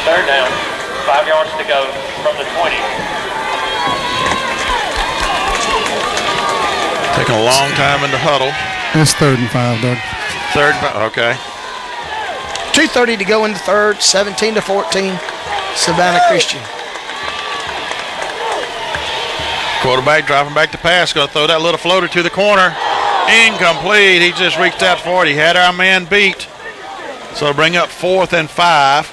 Third down, 5 yards to go from the 20. Taking a long time in the huddle. It's 3rd and 5, Doug. 3rd, okay. 2:30 to go in the third, 17-14, Savannah Christian. Quarterback dropping back to pass, going to throw that little floater to the corner. Incomplete. He just reached out for it. He had our man beat. So bring up 4th and 5.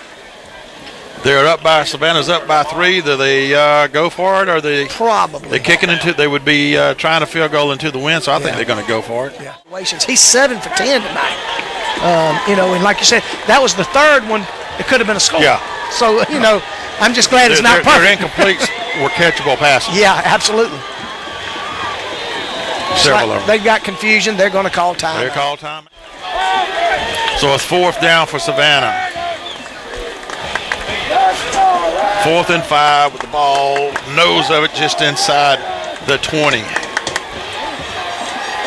They're up by, Savannah's up by 3. Do they go for it, or they probably they kicking into? They would be trying a field goal into the wind, so I think they're going to go for it. Yeah. He's 7 for 10 tonight. And like you said, that was the third one. It could have been a score. Yeah. So I'm just glad it's not perfect. Their incompletes were catchable passes. Yeah, absolutely. Several of them. They've got confusion. They're going to call time. They're call time. So it's 4th down for Savannah. 4th and 5 with the ball, nose of it just inside the 20.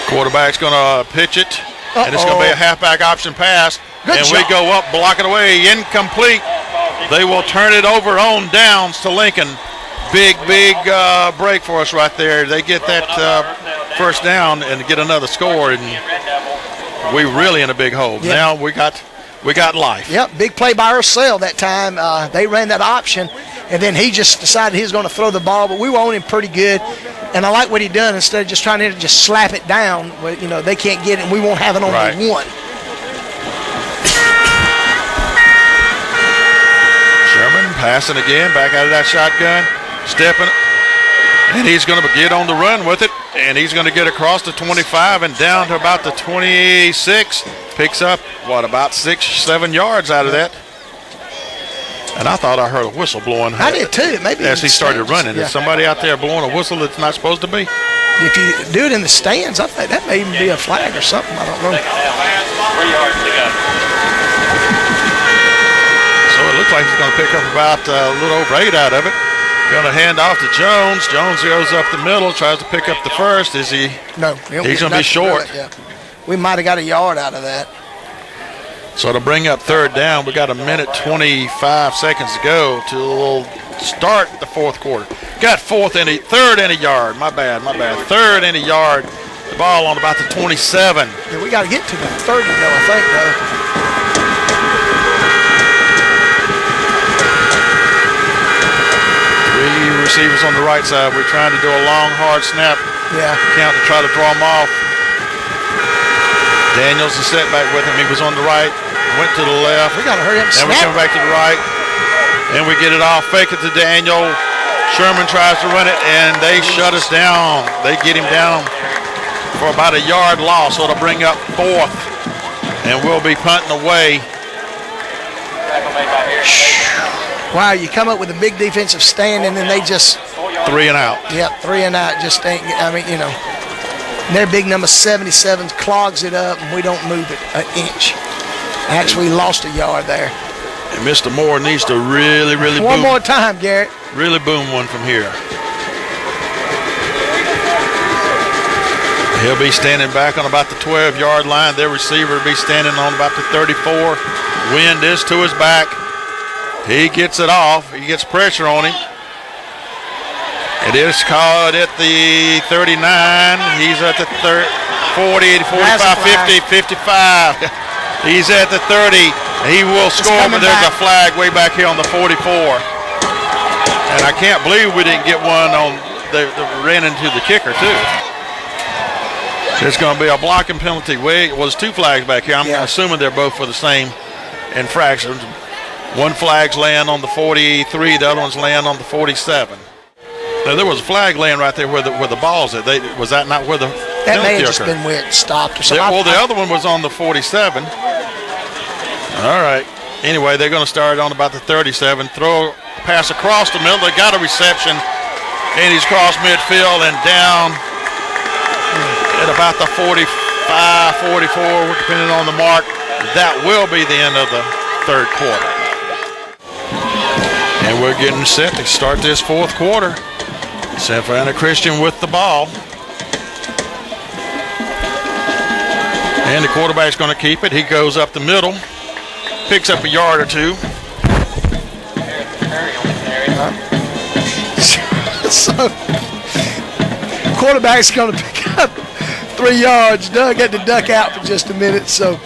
Quarterback's going to pitch it, and it's going to be a halfback option pass. Good We go up, block it away, incomplete. They will turn it over on downs to Lincoln. Big break for us right there. They get that first down and get another score, and we really in a big hole. Yeah. Now we got life. Yep, big play by Ursell that time. They ran that option, and then he just decided he was going to throw the ball, but we were on him pretty good. And I like what he done. Instead of just trying to just slap it down, they can't get it, and we won't have it on the 1. Sherman passing again, back out of that shotgun, stepping, and he's going to get on the run with it, and he's going to get across the 25 and down to about the 26. Picks up, about 6-7 yards out of that. And I thought I heard a whistle blowing. I did too. Maybe as he started running. Is somebody out there blowing a whistle that's not supposed to be? If you do it in the stands, I think that may even be a flag or something. I don't know. 3 yards to go. So it looks like he's going to pick up about a little over 8 out of it. Going to hand off to Jones. Jones goes up the middle, tries to pick up the first. Is he? No. He's going to be short. we might have got a yard out of that. So to bring up third down, we got a minute 25 seconds to go to start the fourth quarter. Got third and a yard. My bad. Third and a yard. The ball on about the 27. Yeah, we got to get to the 30 though, I think, though. Three receivers on the right side. We're trying to do a long, hard snap count to try to draw them off. Daniels is set back with him. He was on the right, went to the left. We got to hurry up. And we come back to the right, and we get it off. Fake it to Daniel. Sherman tries to run it, and they shut us down. They get him down for about a yard loss, so it'll bring up fourth, and we'll be punting away. Wow, you come up with a big defensive stand, and then they just 3 and out. Yep, 3 and out. Just ain't. I mean, you know, their big number 77 clogs it up, and we don't move it an inch. Actually, lost a yard there. And Mr. Moore needs to really boom. One more time, Garrett. Really boom one from here. He'll be standing back on about the 12-yard line. Their receiver will be standing on about the 34. Wind is to his back. He gets it off. He gets pressure on him. It is caught at the 39. He's at the 40, 45, 50, 55. He's at the 30. He will score, but there's a flag way back here on the 44. And I can't believe we didn't get one on the ran into the kicker, too. There's going to be a blocking penalty. It was 2 flags back here. I'm assuming they're both for the same infractions. One flag's laying on the 43, the other one's laying on the 47. Now, there was a flag laying right there where the ball's at. Was that not where the that may have just been where it stopped or something? Well, the other one was on the 47. All right. Anyway, they're going to start on about the 37. Pass across the middle. They got a reception, and he's crossed midfield and down at about the 45, 44, depending on the mark. That will be the end of the third quarter. And we're getting set to start this fourth quarter. Savannah Christian with the ball. And the quarterback's going to keep it. He goes up the middle, picks up a yard or 2. So, quarterback's going to pick up 3 yards. Doug had to duck out for just a minute. So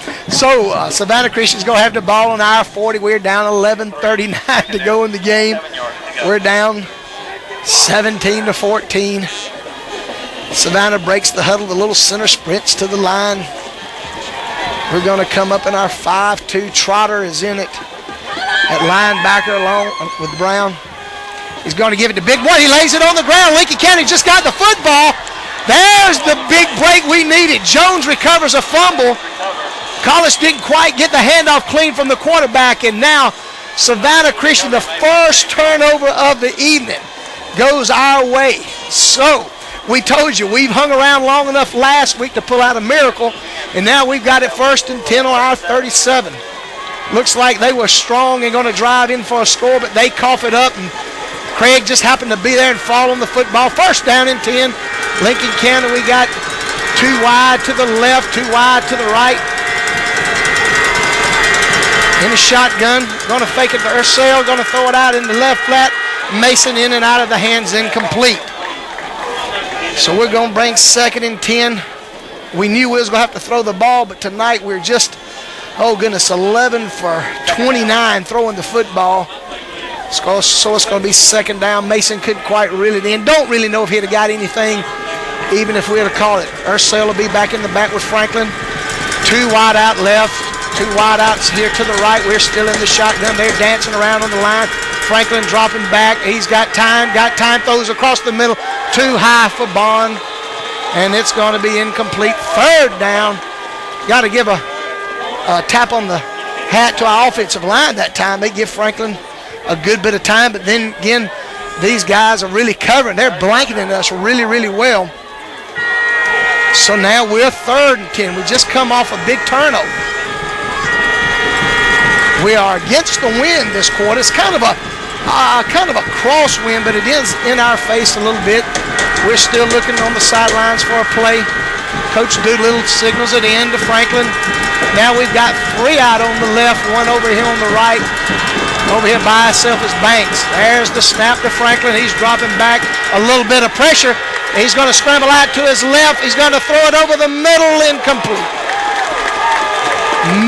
Savannah Christian's going to have the ball on our 40. We're down 11:39 to go in the game. We're down 17-14. Savannah breaks the huddle. The little center sprints to the line. We're going to come up in our 5-2. Trotter is in it at linebacker along with Brown. He's going to give it to Big Boy. He lays it on the ground. Lincoln County just got the football. There's the big break we needed. Jones recovers a fumble. Collis didn't quite get the handoff clean from the quarterback, and now Savannah Christian, the first turnover of the evening, goes our way. So we told you we've hung around long enough last week to pull out a miracle, and now we've got it 1st and 10 on our 37. Looks like they were strong and going to drive in for a score, but they cough it up, and Craig just happened to be there and fall on the football. 1st down and 10. Lincoln County, we got 2 wide to the left, 2 wide to the right. In the shotgun, going to fake it to Ursell, going to throw it out in the left flat. Mason in and out of the hands, incomplete. So we're going to bring 2nd and 10. We knew we was going to have to throw the ball, but tonight we're just, 11 for 29 throwing the football. So it's going to be 2nd down. Mason couldn't quite reel it in. Don't really know if he'd have got anything, even if we had called it. Ursell will be back in the back with Franklin. 2 wide out left. 2 wide outs here to the right. We're still in the shotgun. They're dancing around on the line. Franklin dropping back. He's got time. Throws across the middle. Too high for Bond. And it's going to be incomplete. 3rd down. Got to give a tap on the hat to our offensive line that time. They give Franklin a good bit of time. But then again, these guys are really covering. They're blanketing us really, really well. So now we're 3rd and 10. We just come off a big turnover. We are against the wind this quarter. It's kind of a crosswind, but it is in our face a little bit. We're still looking on the sidelines for a play. Coach Doolittle signals it in to Franklin. Now we've got 3 out on the left, 1 over here on the right. Over here by himself is Banks. There's the snap to Franklin. He's dropping back, a little bit of pressure. He's going to scramble out to his left. He's going to throw it over the middle, incomplete.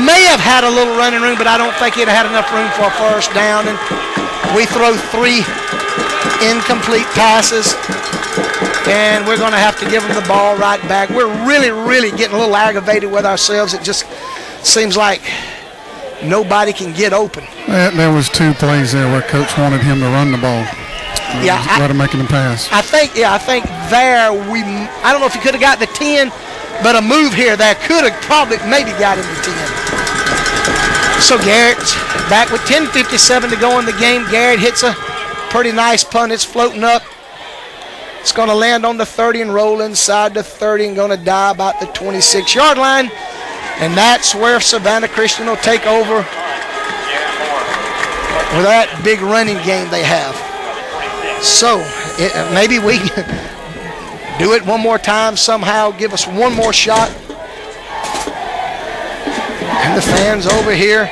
May have had a little running room, but I don't think he'd have had enough room for a first down. And we throw 3 incomplete passes, and we're going to have to give them the ball right back. We're really getting a little aggravated with ourselves. It just seems like nobody can get open. There was 2 plays there where Coach wanted him to run the ball. Instead of making the pass. I think there I don't know if he could have got the 10, but a move here that could have probably maybe got him the 10. So Garrett's back with 10:57 to go in the game. Garrett hits a pretty nice punt. It's floating up. It's going to land on the 30 and roll inside the 30 and going to die about the 26-yard line. And that's where Savannah Christian will take over with that big running game they have. So maybe we do it one more time somehow, give us one more shot. And the fans over here.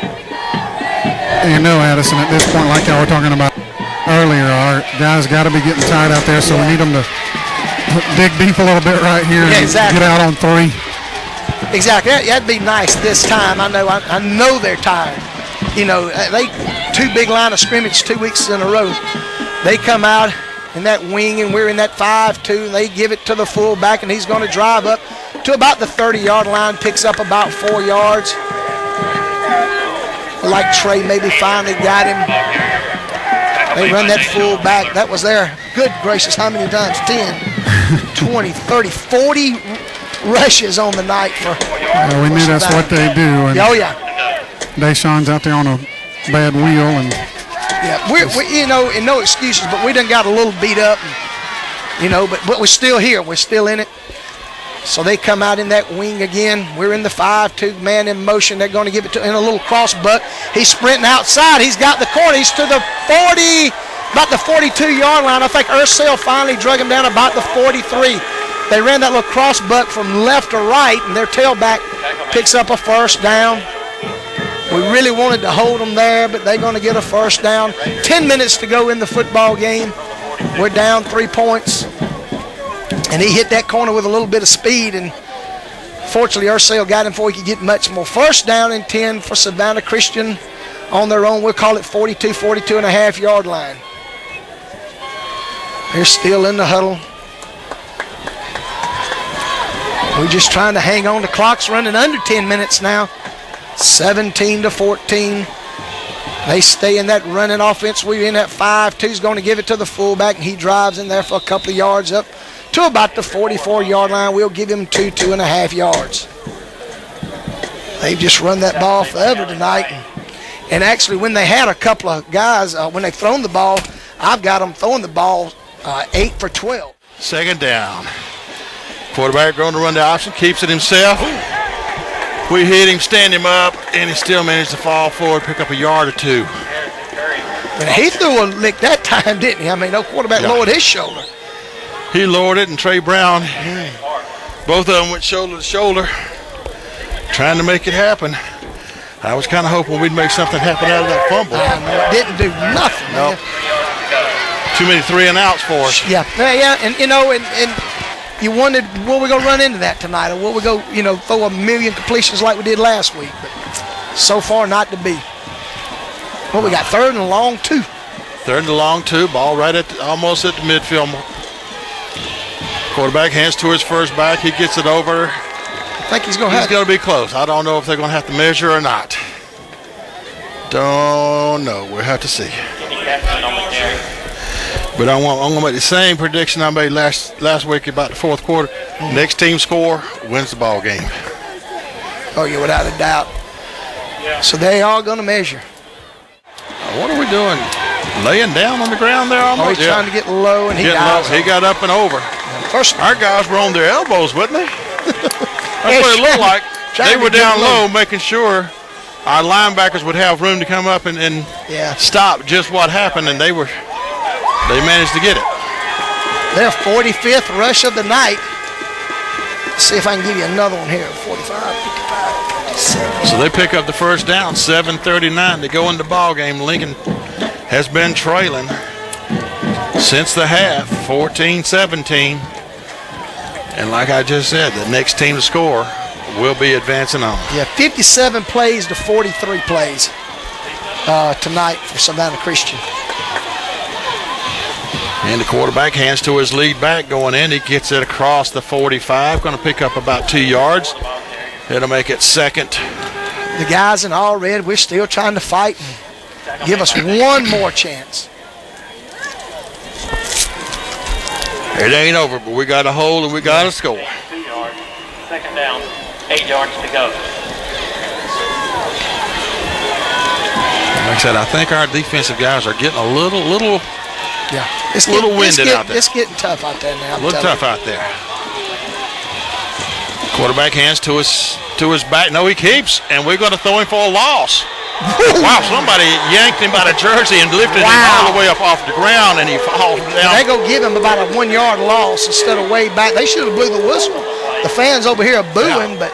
You know, Addison, at this point, like I was talking about earlier, our guys got to be getting tired out there, so we need them to dig deep a little bit right here and get out on 3. Exactly. That'd be nice this time. I know they're tired. You know, they 2 big line of scrimmage 2 weeks in a row. They come out in that wing, and we're in that 5-2, and they give it to the fullback, and he's going to drive up to about the 30-yard line, picks up about 4 yards. Like Trey maybe finally got him. They run that fullback. That was there. Good gracious, how many times? 10, 20, 30, 40 rushes on the night for we knew that's what they do. And oh, yeah. Deshaun's out there on a bad wheel. And yeah, we you know, and no excuses, but we done got a little beat up. And, you know, but we're still here. We're still in it. So they come out in that wing again. We're in the 5-2, man in motion. They're going to give it to in a little cross buck. He's sprinting outside. He's got the corner. He's to the 40, about the 42-yard line. I think Ursel finally drug him down about the 43. They ran that little cross buck from left to right, and their tailback picks up a first down. We really wanted to hold them there, but they're going to get a first down. 10 minutes to go in the football game. We're down 3 points. And he hit that corner with a little bit of speed, and fortunately Ursel got him before he could get much more. First down and 10 for Savannah Christian on their own. We'll call it 42 and a half yard line. They're still in the huddle. We're just trying to hang on. The clock's running under 10 minutes now. 17-14. They stay in that running offense. We're in that 5-2. He's going to give it to the fullback, and he drives in there for a couple of yards up to about the 44-yard line. We'll give him 2.5 yards. They've just run that ball forever tonight. And actually, when they had a couple of guys, when they've thrown the ball, I've got them throwing the ball 8 for 12. Second down. Quarterback going to run the option, keeps it himself. We hit him, stand him up, and he still managed to fall forward, pick up a yard or 2. And he threw a lick that time, didn't he? I mean, no quarterback lowered his shoulder. He lowered it, and Trey Brown, both of them went shoulder to shoulder, trying to make it happen. I was kind of hoping we'd make something happen out of that fumble. It didn't do nothing. Nope. Too many 3 and outs for us. Yeah, and you know, and you wondered, will we go run into that tonight, or will we go, you know, throw a million completions like we did last week? But so far, not to be. Well, we got 3rd and long 2. 3rd and long 2, ball right at almost at the midfield. Quarterback hands to his first back. He gets it over. I think he's going to be close. I don't know if they're going to have to measure or not. Don't know. We'll have to see. But I'm going to make the same prediction I made last week about the 4th quarter. Next team score wins the ball game. Oh, yeah, without a doubt. So they are going to measure. What are we doing? Laying down on the ground there almost? Oh, he's trying to get low, and he got up and over. Our guys were on their elbows, wasn't they? That's what it looked like. They were down low, making sure our linebackers would have room to come up and stop just what happened, and they managed to get it. Their 45th rush of the night. See if I can give you another one here. 45, 55, 57. So they pick up the first down, 7:39 to go in the ball game. Lincoln has been trailing since the half, 14-17. And like I just said, the next team to score will be advancing on. Yeah, 57 plays to 43 plays tonight for Savannah Christian. And the quarterback hands to his lead back going in. He gets it across the 45. Going to pick up about 2 yards. It'll make it second. The guys in all red, we're still trying to fight and give us one more chance. It ain't over, but we got to hold and we got to score. 2 yards. Second down, 8 yards to go. Like I said, I think our defensive guys are getting a little winded out there. It's getting tough out there now. A little tough out there. Quarterback hands to his back. No, he keeps, and we're going to throw him for a loss. Wow, somebody yanked him by the jersey and lifted him all the way up off the ground, and he falls down. They go give him about a 1 yard loss instead of way back. They should have blew the whistle. The fans over here are booing, but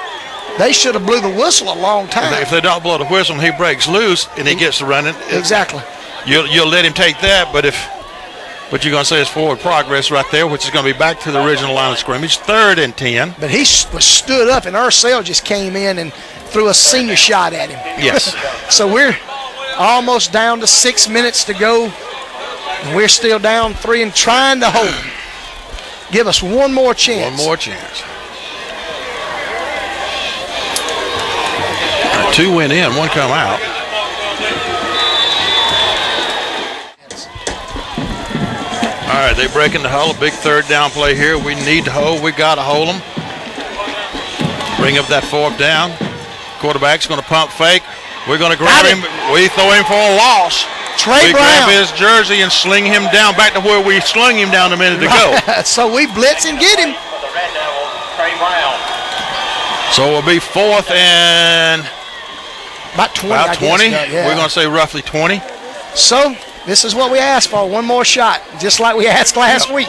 they should have blew the whistle a long time. If they don't blow the whistle and he breaks loose and he gets to running, exactly. You'll let him take that, but if what you're going to say is forward progress right there, which is going to be back to the original line of scrimmage, 3rd and 10. But he was stood up, and Ursell just came in and threw a senior shot at him. Yes. So we're almost down to 6 minutes to go, and we're still down 3 and trying to hold him. Give us one more chance. One more chance. 2 went in, 1 come out. All right, they break in the huddle. A big 3rd down play here. We need to hold. We got to hold them. Bring up that 4th down. Quarterback's going to pump fake. We're going to grab him. We throw him for a loss. Trey we Brown. grab his jersey and sling him down back to where we slung him down a minute ago. So we blitz and get him. So it'll be 4th and about 20. About 20. Yeah. We're going to say roughly 20. So this is what we asked for. One more shot, just like we asked last week.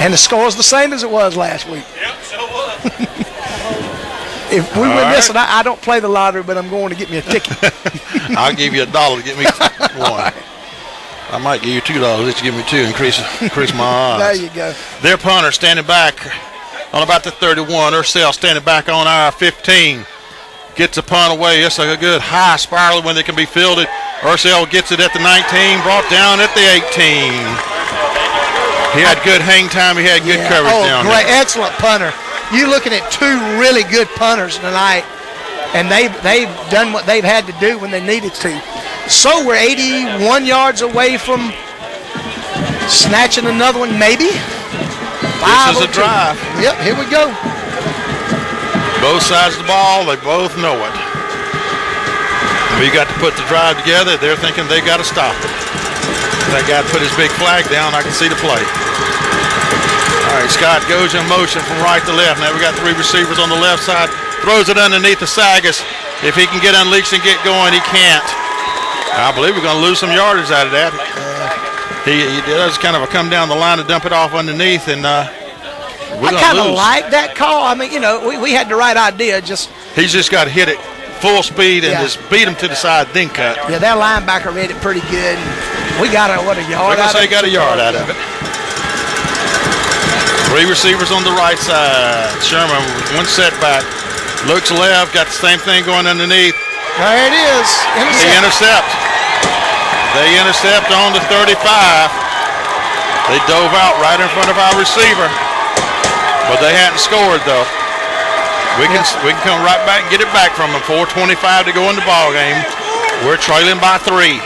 And the score is the same as it was last week. If we win this, and I don't play the lottery, but I'm going to get me a ticket. I'll give you $1 to get me 1. I might give you $2 to give me 2, increase my odds. There you go. Their punter standing back on about the 31. Ursell standing back on our 15. Gets the punt away. It's like a good high spiral when they can be fielded. Ursell gets it at the 19, brought down at the 18. He had good hang time. He had good coverage down great, there. excellent punter. You're looking at 2 really good punters tonight, and they've done what they've had to do when they needed to. So we're 81 yards away from snatching another one, maybe. This is a drive. Yep, here we go. Both sides of the ball, they both know it. We got to put the drive together. They're thinking they got to stop it. That guy put his big flag down. I can see the play. All right, Scott goes in motion from right to left. Now we got 3 receivers on the left side. Throws it underneath the Sagas. If he can get unleashed and get going, he can't. I believe we're going to lose some yardage out of that. He does kind of a come down the line and dump it off underneath, and we're I kind of like that call. I mean, we had the right idea. He's just got to hit it full speed and just beat him to the side, then cut. Yeah, that linebacker read it pretty good. We got a yard out of it. Got a yard out of it. 3 receivers on the right side. Sherman, 1 setback. Looks left, got the same thing going underneath. There it is. They intercept on the 35. They dove out right in front of our receiver. But they hadn't scored, though. We can come right back and get it back from them. 4:25 to go in the ball game. We're trailing by 3.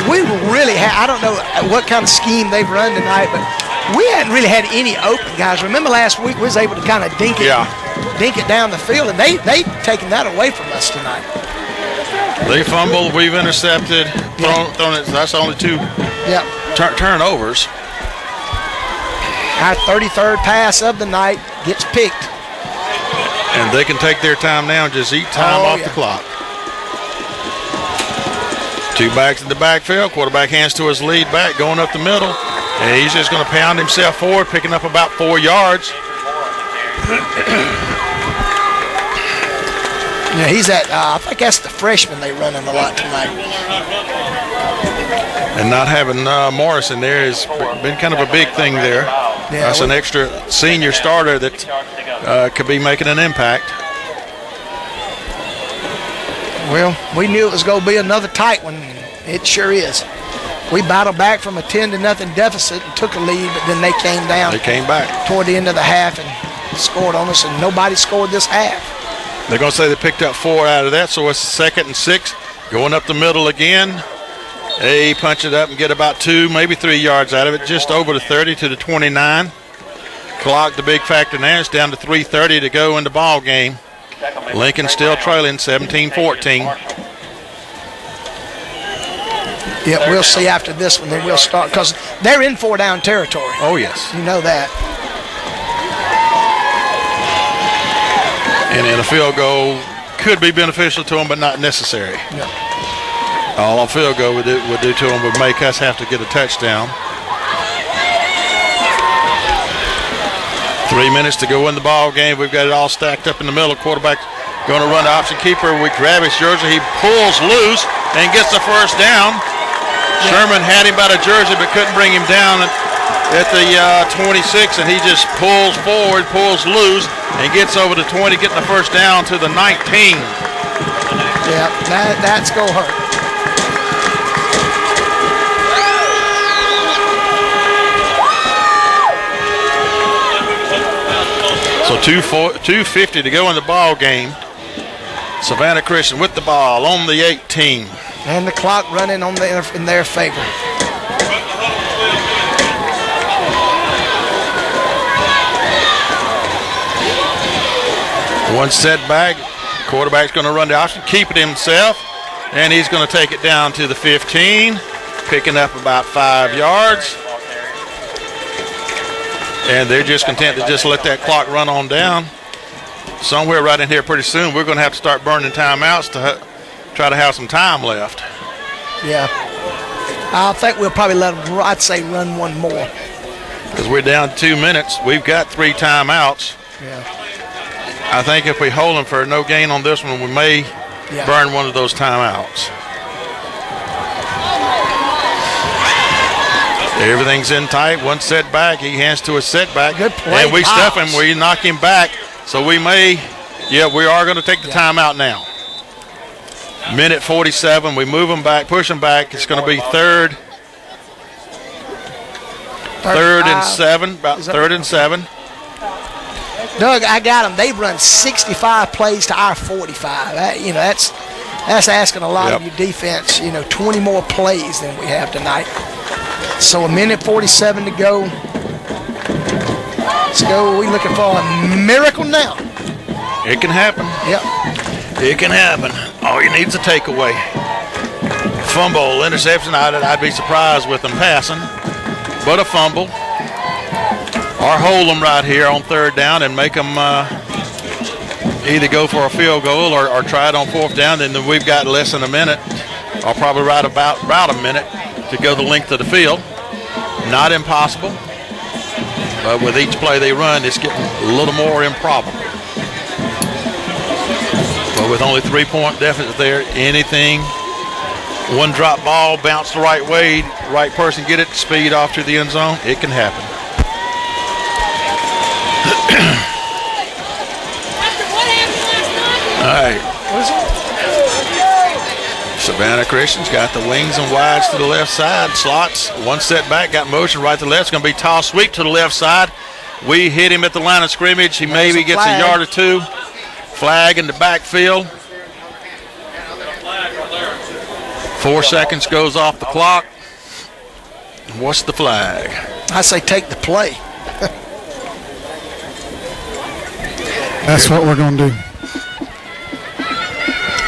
We really I don't know what kind of scheme they've run tonight, but we hadn't really had any open guys. Remember last week we was able to kind of dink it down the field, and they've taken that away from us tonight. They fumbled. We've intercepted. Thrown it. That's only 2 turnovers. Our 33rd pass of the night gets picked. And they can take their time now and just eat time off the clock. 2 backs in the backfield. Quarterback hands to his lead back, going up the middle. And he's just going to pound himself forward, picking up about 4 yards. Yeah, he's at, I think that's the freshman they run him a lot tonight. And not having Morrison there has been kind of a big thing there. Yeah, that's an extra senior starter that could be making an impact. Well, we knew it was going to be another tight one. It sure is. We battled back from a 10-0 deficit and took a lead, but then they came down. They came back toward the end of the half and scored on us, and nobody scored this half. They're going to say they picked up 4 out of that, so it's 2nd and 6. Going up the middle again. They punch it up and get about 2, maybe 3 yards out of it, just over the 30 to the 29. Clock, the big factor now, is down to 3:30 to go in the ball game. Lincoln still trailing 17-14. Yeah, we'll see after this one. Then we'll start, because they're in 4-down territory. Oh, yes. You know that. And a field goal could be beneficial to them, but not necessary. Yeah. All a field goal would do to them would make us have to get a touchdown. 3 minutes to go in the ball game. We've got it all stacked up in the middle. Quarterback going to run the option keeper. We grab his jersey. He pulls loose and gets the first down. Yeah. Sherman had him by the jersey but couldn't bring him down at the 26, and he just pulls forward, pulls loose, and gets over the 20, getting the first down to the 19. Yeah, that's going to hurt. So 2:50 to go in the ball game. Savannah Christian with the ball on the 18. And the clock running in their favor. One setback. Quarterback's going to run the option, keep it himself, and he's going to take it down to the 15, picking up about 5 yards. And they're just content to just let that clock run on down. Somewhere right in here pretty soon, we're going to have to start burning timeouts to try to have some time left. Yeah. I think we'll probably let them, I'd say, run one more. Because we're down to 2 minutes. We've got 3 timeouts. Yeah. I think if we hold them for no gain on this one, we may burn one of those timeouts. Everything's in tight. One setback. He hands to a setback. Good play. And we stuff him. We knock him back. So we may, we are going to take the timeout now. Minute 47. We move him back, push him back. It's going to be third and 7. About 3rd and 7. Doug, I got them. They've run 65 plays to our 45. That's asking a lot of your defense. 20 more plays than we have tonight. So a minute 47 to go. Let's go. We're looking for a miracle now. It can happen. Yep. It can happen. All you need is a takeaway. Fumble, interception. I'd be surprised with them passing. But a fumble. Or hold them right here on 3rd down and make them either go for a field goal or try it on 4th down. Then we've got less than a minute, or probably right about a minute, to go the length of the field. Not impossible, but with each play they run, it's getting a little more improbable. But with only 3-point deficit there, anything, one drop ball, bounce the right way, right person get it, speed off to the end zone, it can happen. All right. Savannah Christian's got the wings and wides to the left side. Slots, one setback, got motion right to the left. It's going to be toss sweep to the left side. We hit him at the line of scrimmage. He maybe gets a yard or 2. Flag in the backfield. 4 seconds goes off the clock. What's the flag? I say take the play. That's what we're going to do.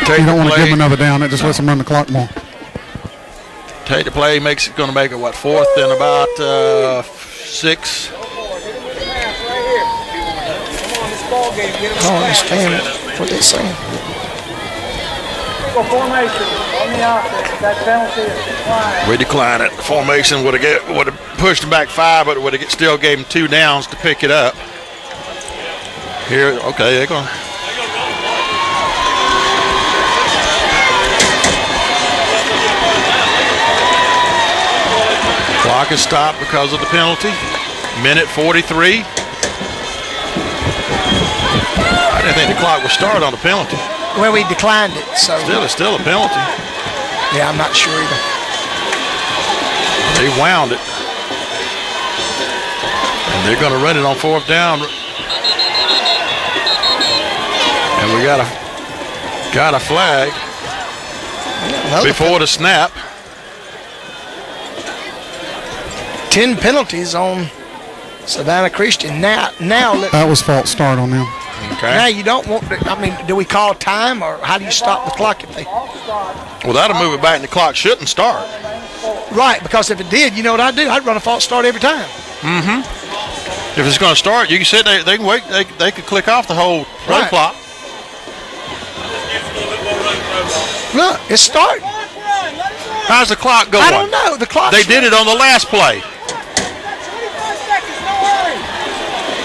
You don't want to give them another down. It just lets them run the clock more. Take the play. Makes it going to make it, 4th and about 6. I don't understand what they're saying. We decline it. Formation would have pushed him back 5, but would have still gave him 2 downs to pick it up. Here, okay, they're going. Clock is stopped because of the penalty. Minute 43. I didn't think the clock would start on the penalty. Well, we declined it, so. It's still a penalty. Yeah, I'm not sure either. They wound it. And they're going to run it on 4th down. And we got a flag before the snap. 10 penalties on Savannah Christian. Now that was false start on them. Okay. Now you don't want to, I mean, do we call time or how do you stop the clock if they? Well, that'll move it back and the clock shouldn't start. Right, because if it did, you know what I'd do? I'd run a false start every time. If it's going to start, you can sit there, they can wait, they could click off the whole play clock. Look, it's starting. How's the clock going? I don't know. The clock. They did it on the last play.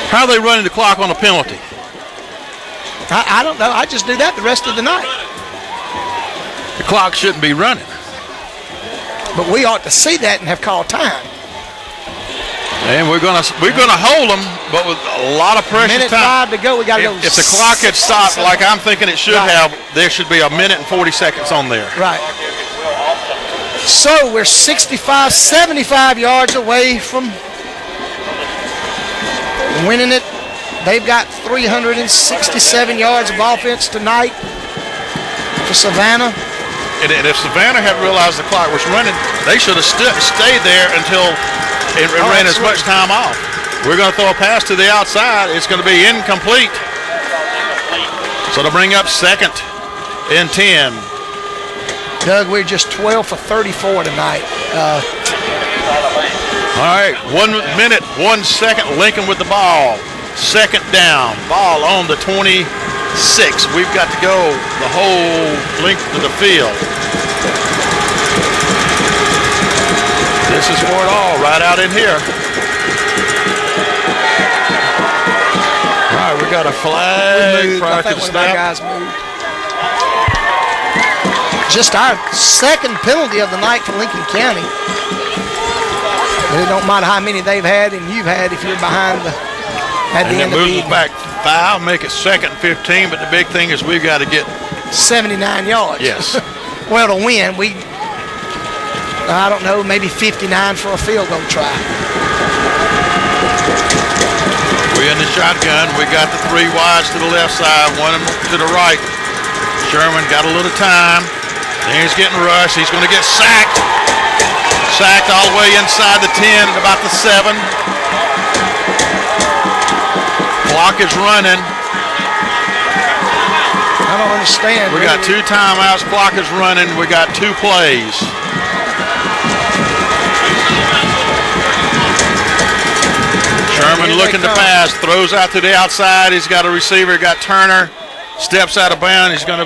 How are they running the clock on a penalty? I don't know. I just do that the rest of the night. The clock shouldn't be running. But we ought to see that and have called time. And we're gonna hold them, but with a lot of pressure. Minute 5 to go. We got to go. If the clock had stopped like I'm thinking it should have, there should be a minute and 40 seconds on there. Right. So we're 75 yards away from winning it. They've got 367 yards of offense tonight for Savannah. And if Savannah had realized the clock was running, they should have stayed there until it ran as much time off. We're going to throw a pass to the outside. It's going to be incomplete. So to bring up 2nd and 10. Doug, we're just 12 for 34 tonight. All right, 1 minute, 1 second. Lincoln with the ball. 2nd down. Ball on the 26. We've got to go the whole length of the field. This is for it all, right out in here. All right, we got a flag prior to the snap. Guys moved. Just our 2nd penalty of the night for Lincoln County. But it don't matter how many they've had and you've had if you're behind at the end of the evening. And it moves back 5, make it 2nd and 15, but the big thing is we've got to get 79 yards. Yes. Well, to win, I don't know, maybe 59 for a field goal try. We're in the shotgun. We got the 3 wides to the left side, 1 to the right. Sherman got a little time. Then he's getting rushed. He's going to get sacked. Sacked all the way inside the 10 at about the 7. Clock is running. I don't understand. We got 2 timeouts. Clock is running. We got 2 plays. Sherman looking to pass. Throws out to the outside. He's got a receiver. Got Turner. Steps out of bounds. He's going to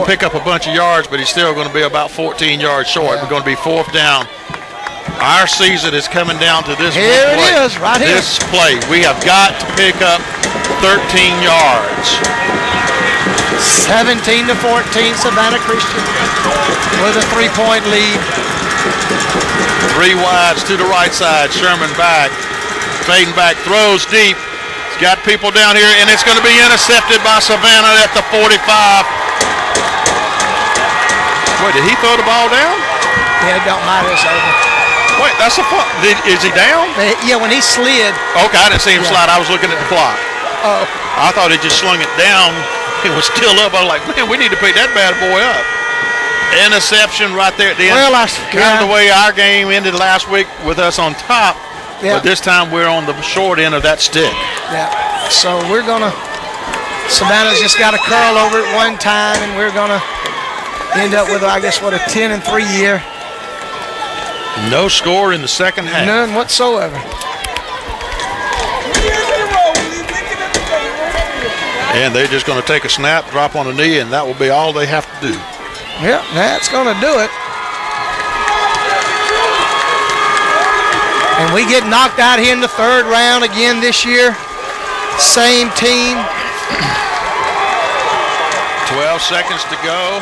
pick up a bunch of yards, but he's still going to be about 14 yards short. We're going to be 4th down. Our season is coming down to this play. Here it is, right here. This play. We have got to pick up 13 yards. 17 to 14, Savannah Christian with a 3-point lead. 3 wides to the right side. Sherman back. Fading back. Throws deep. He's got people down here, and it's going to be intercepted by Savannah at the 45. Wait, did he throw the ball down? Yeah, it don't matter. It's over. Wait, that's a fun. Is he down? Yeah, when he slid. Okay, I didn't see him slide. I was looking at the clock. Oh. I thought he just slung it down. It was still up. I was like, man, we need to pick that bad boy up. Interception right there at the end. Well, kind of the way our game ended last week with us on top. Yeah. But this time we're on the short end of that stick. Yeah. So we're going to. Savannah's just got to curl over it one time, and we're going to end up with, I guess, a 10-3 year. No score in the second half. None whatsoever. And they're just going to take a snap, drop on a knee, and that will be all they have to do. Yep, that's going to do it. And we get knocked out here in the third round again this year. Same team. 12 seconds to go.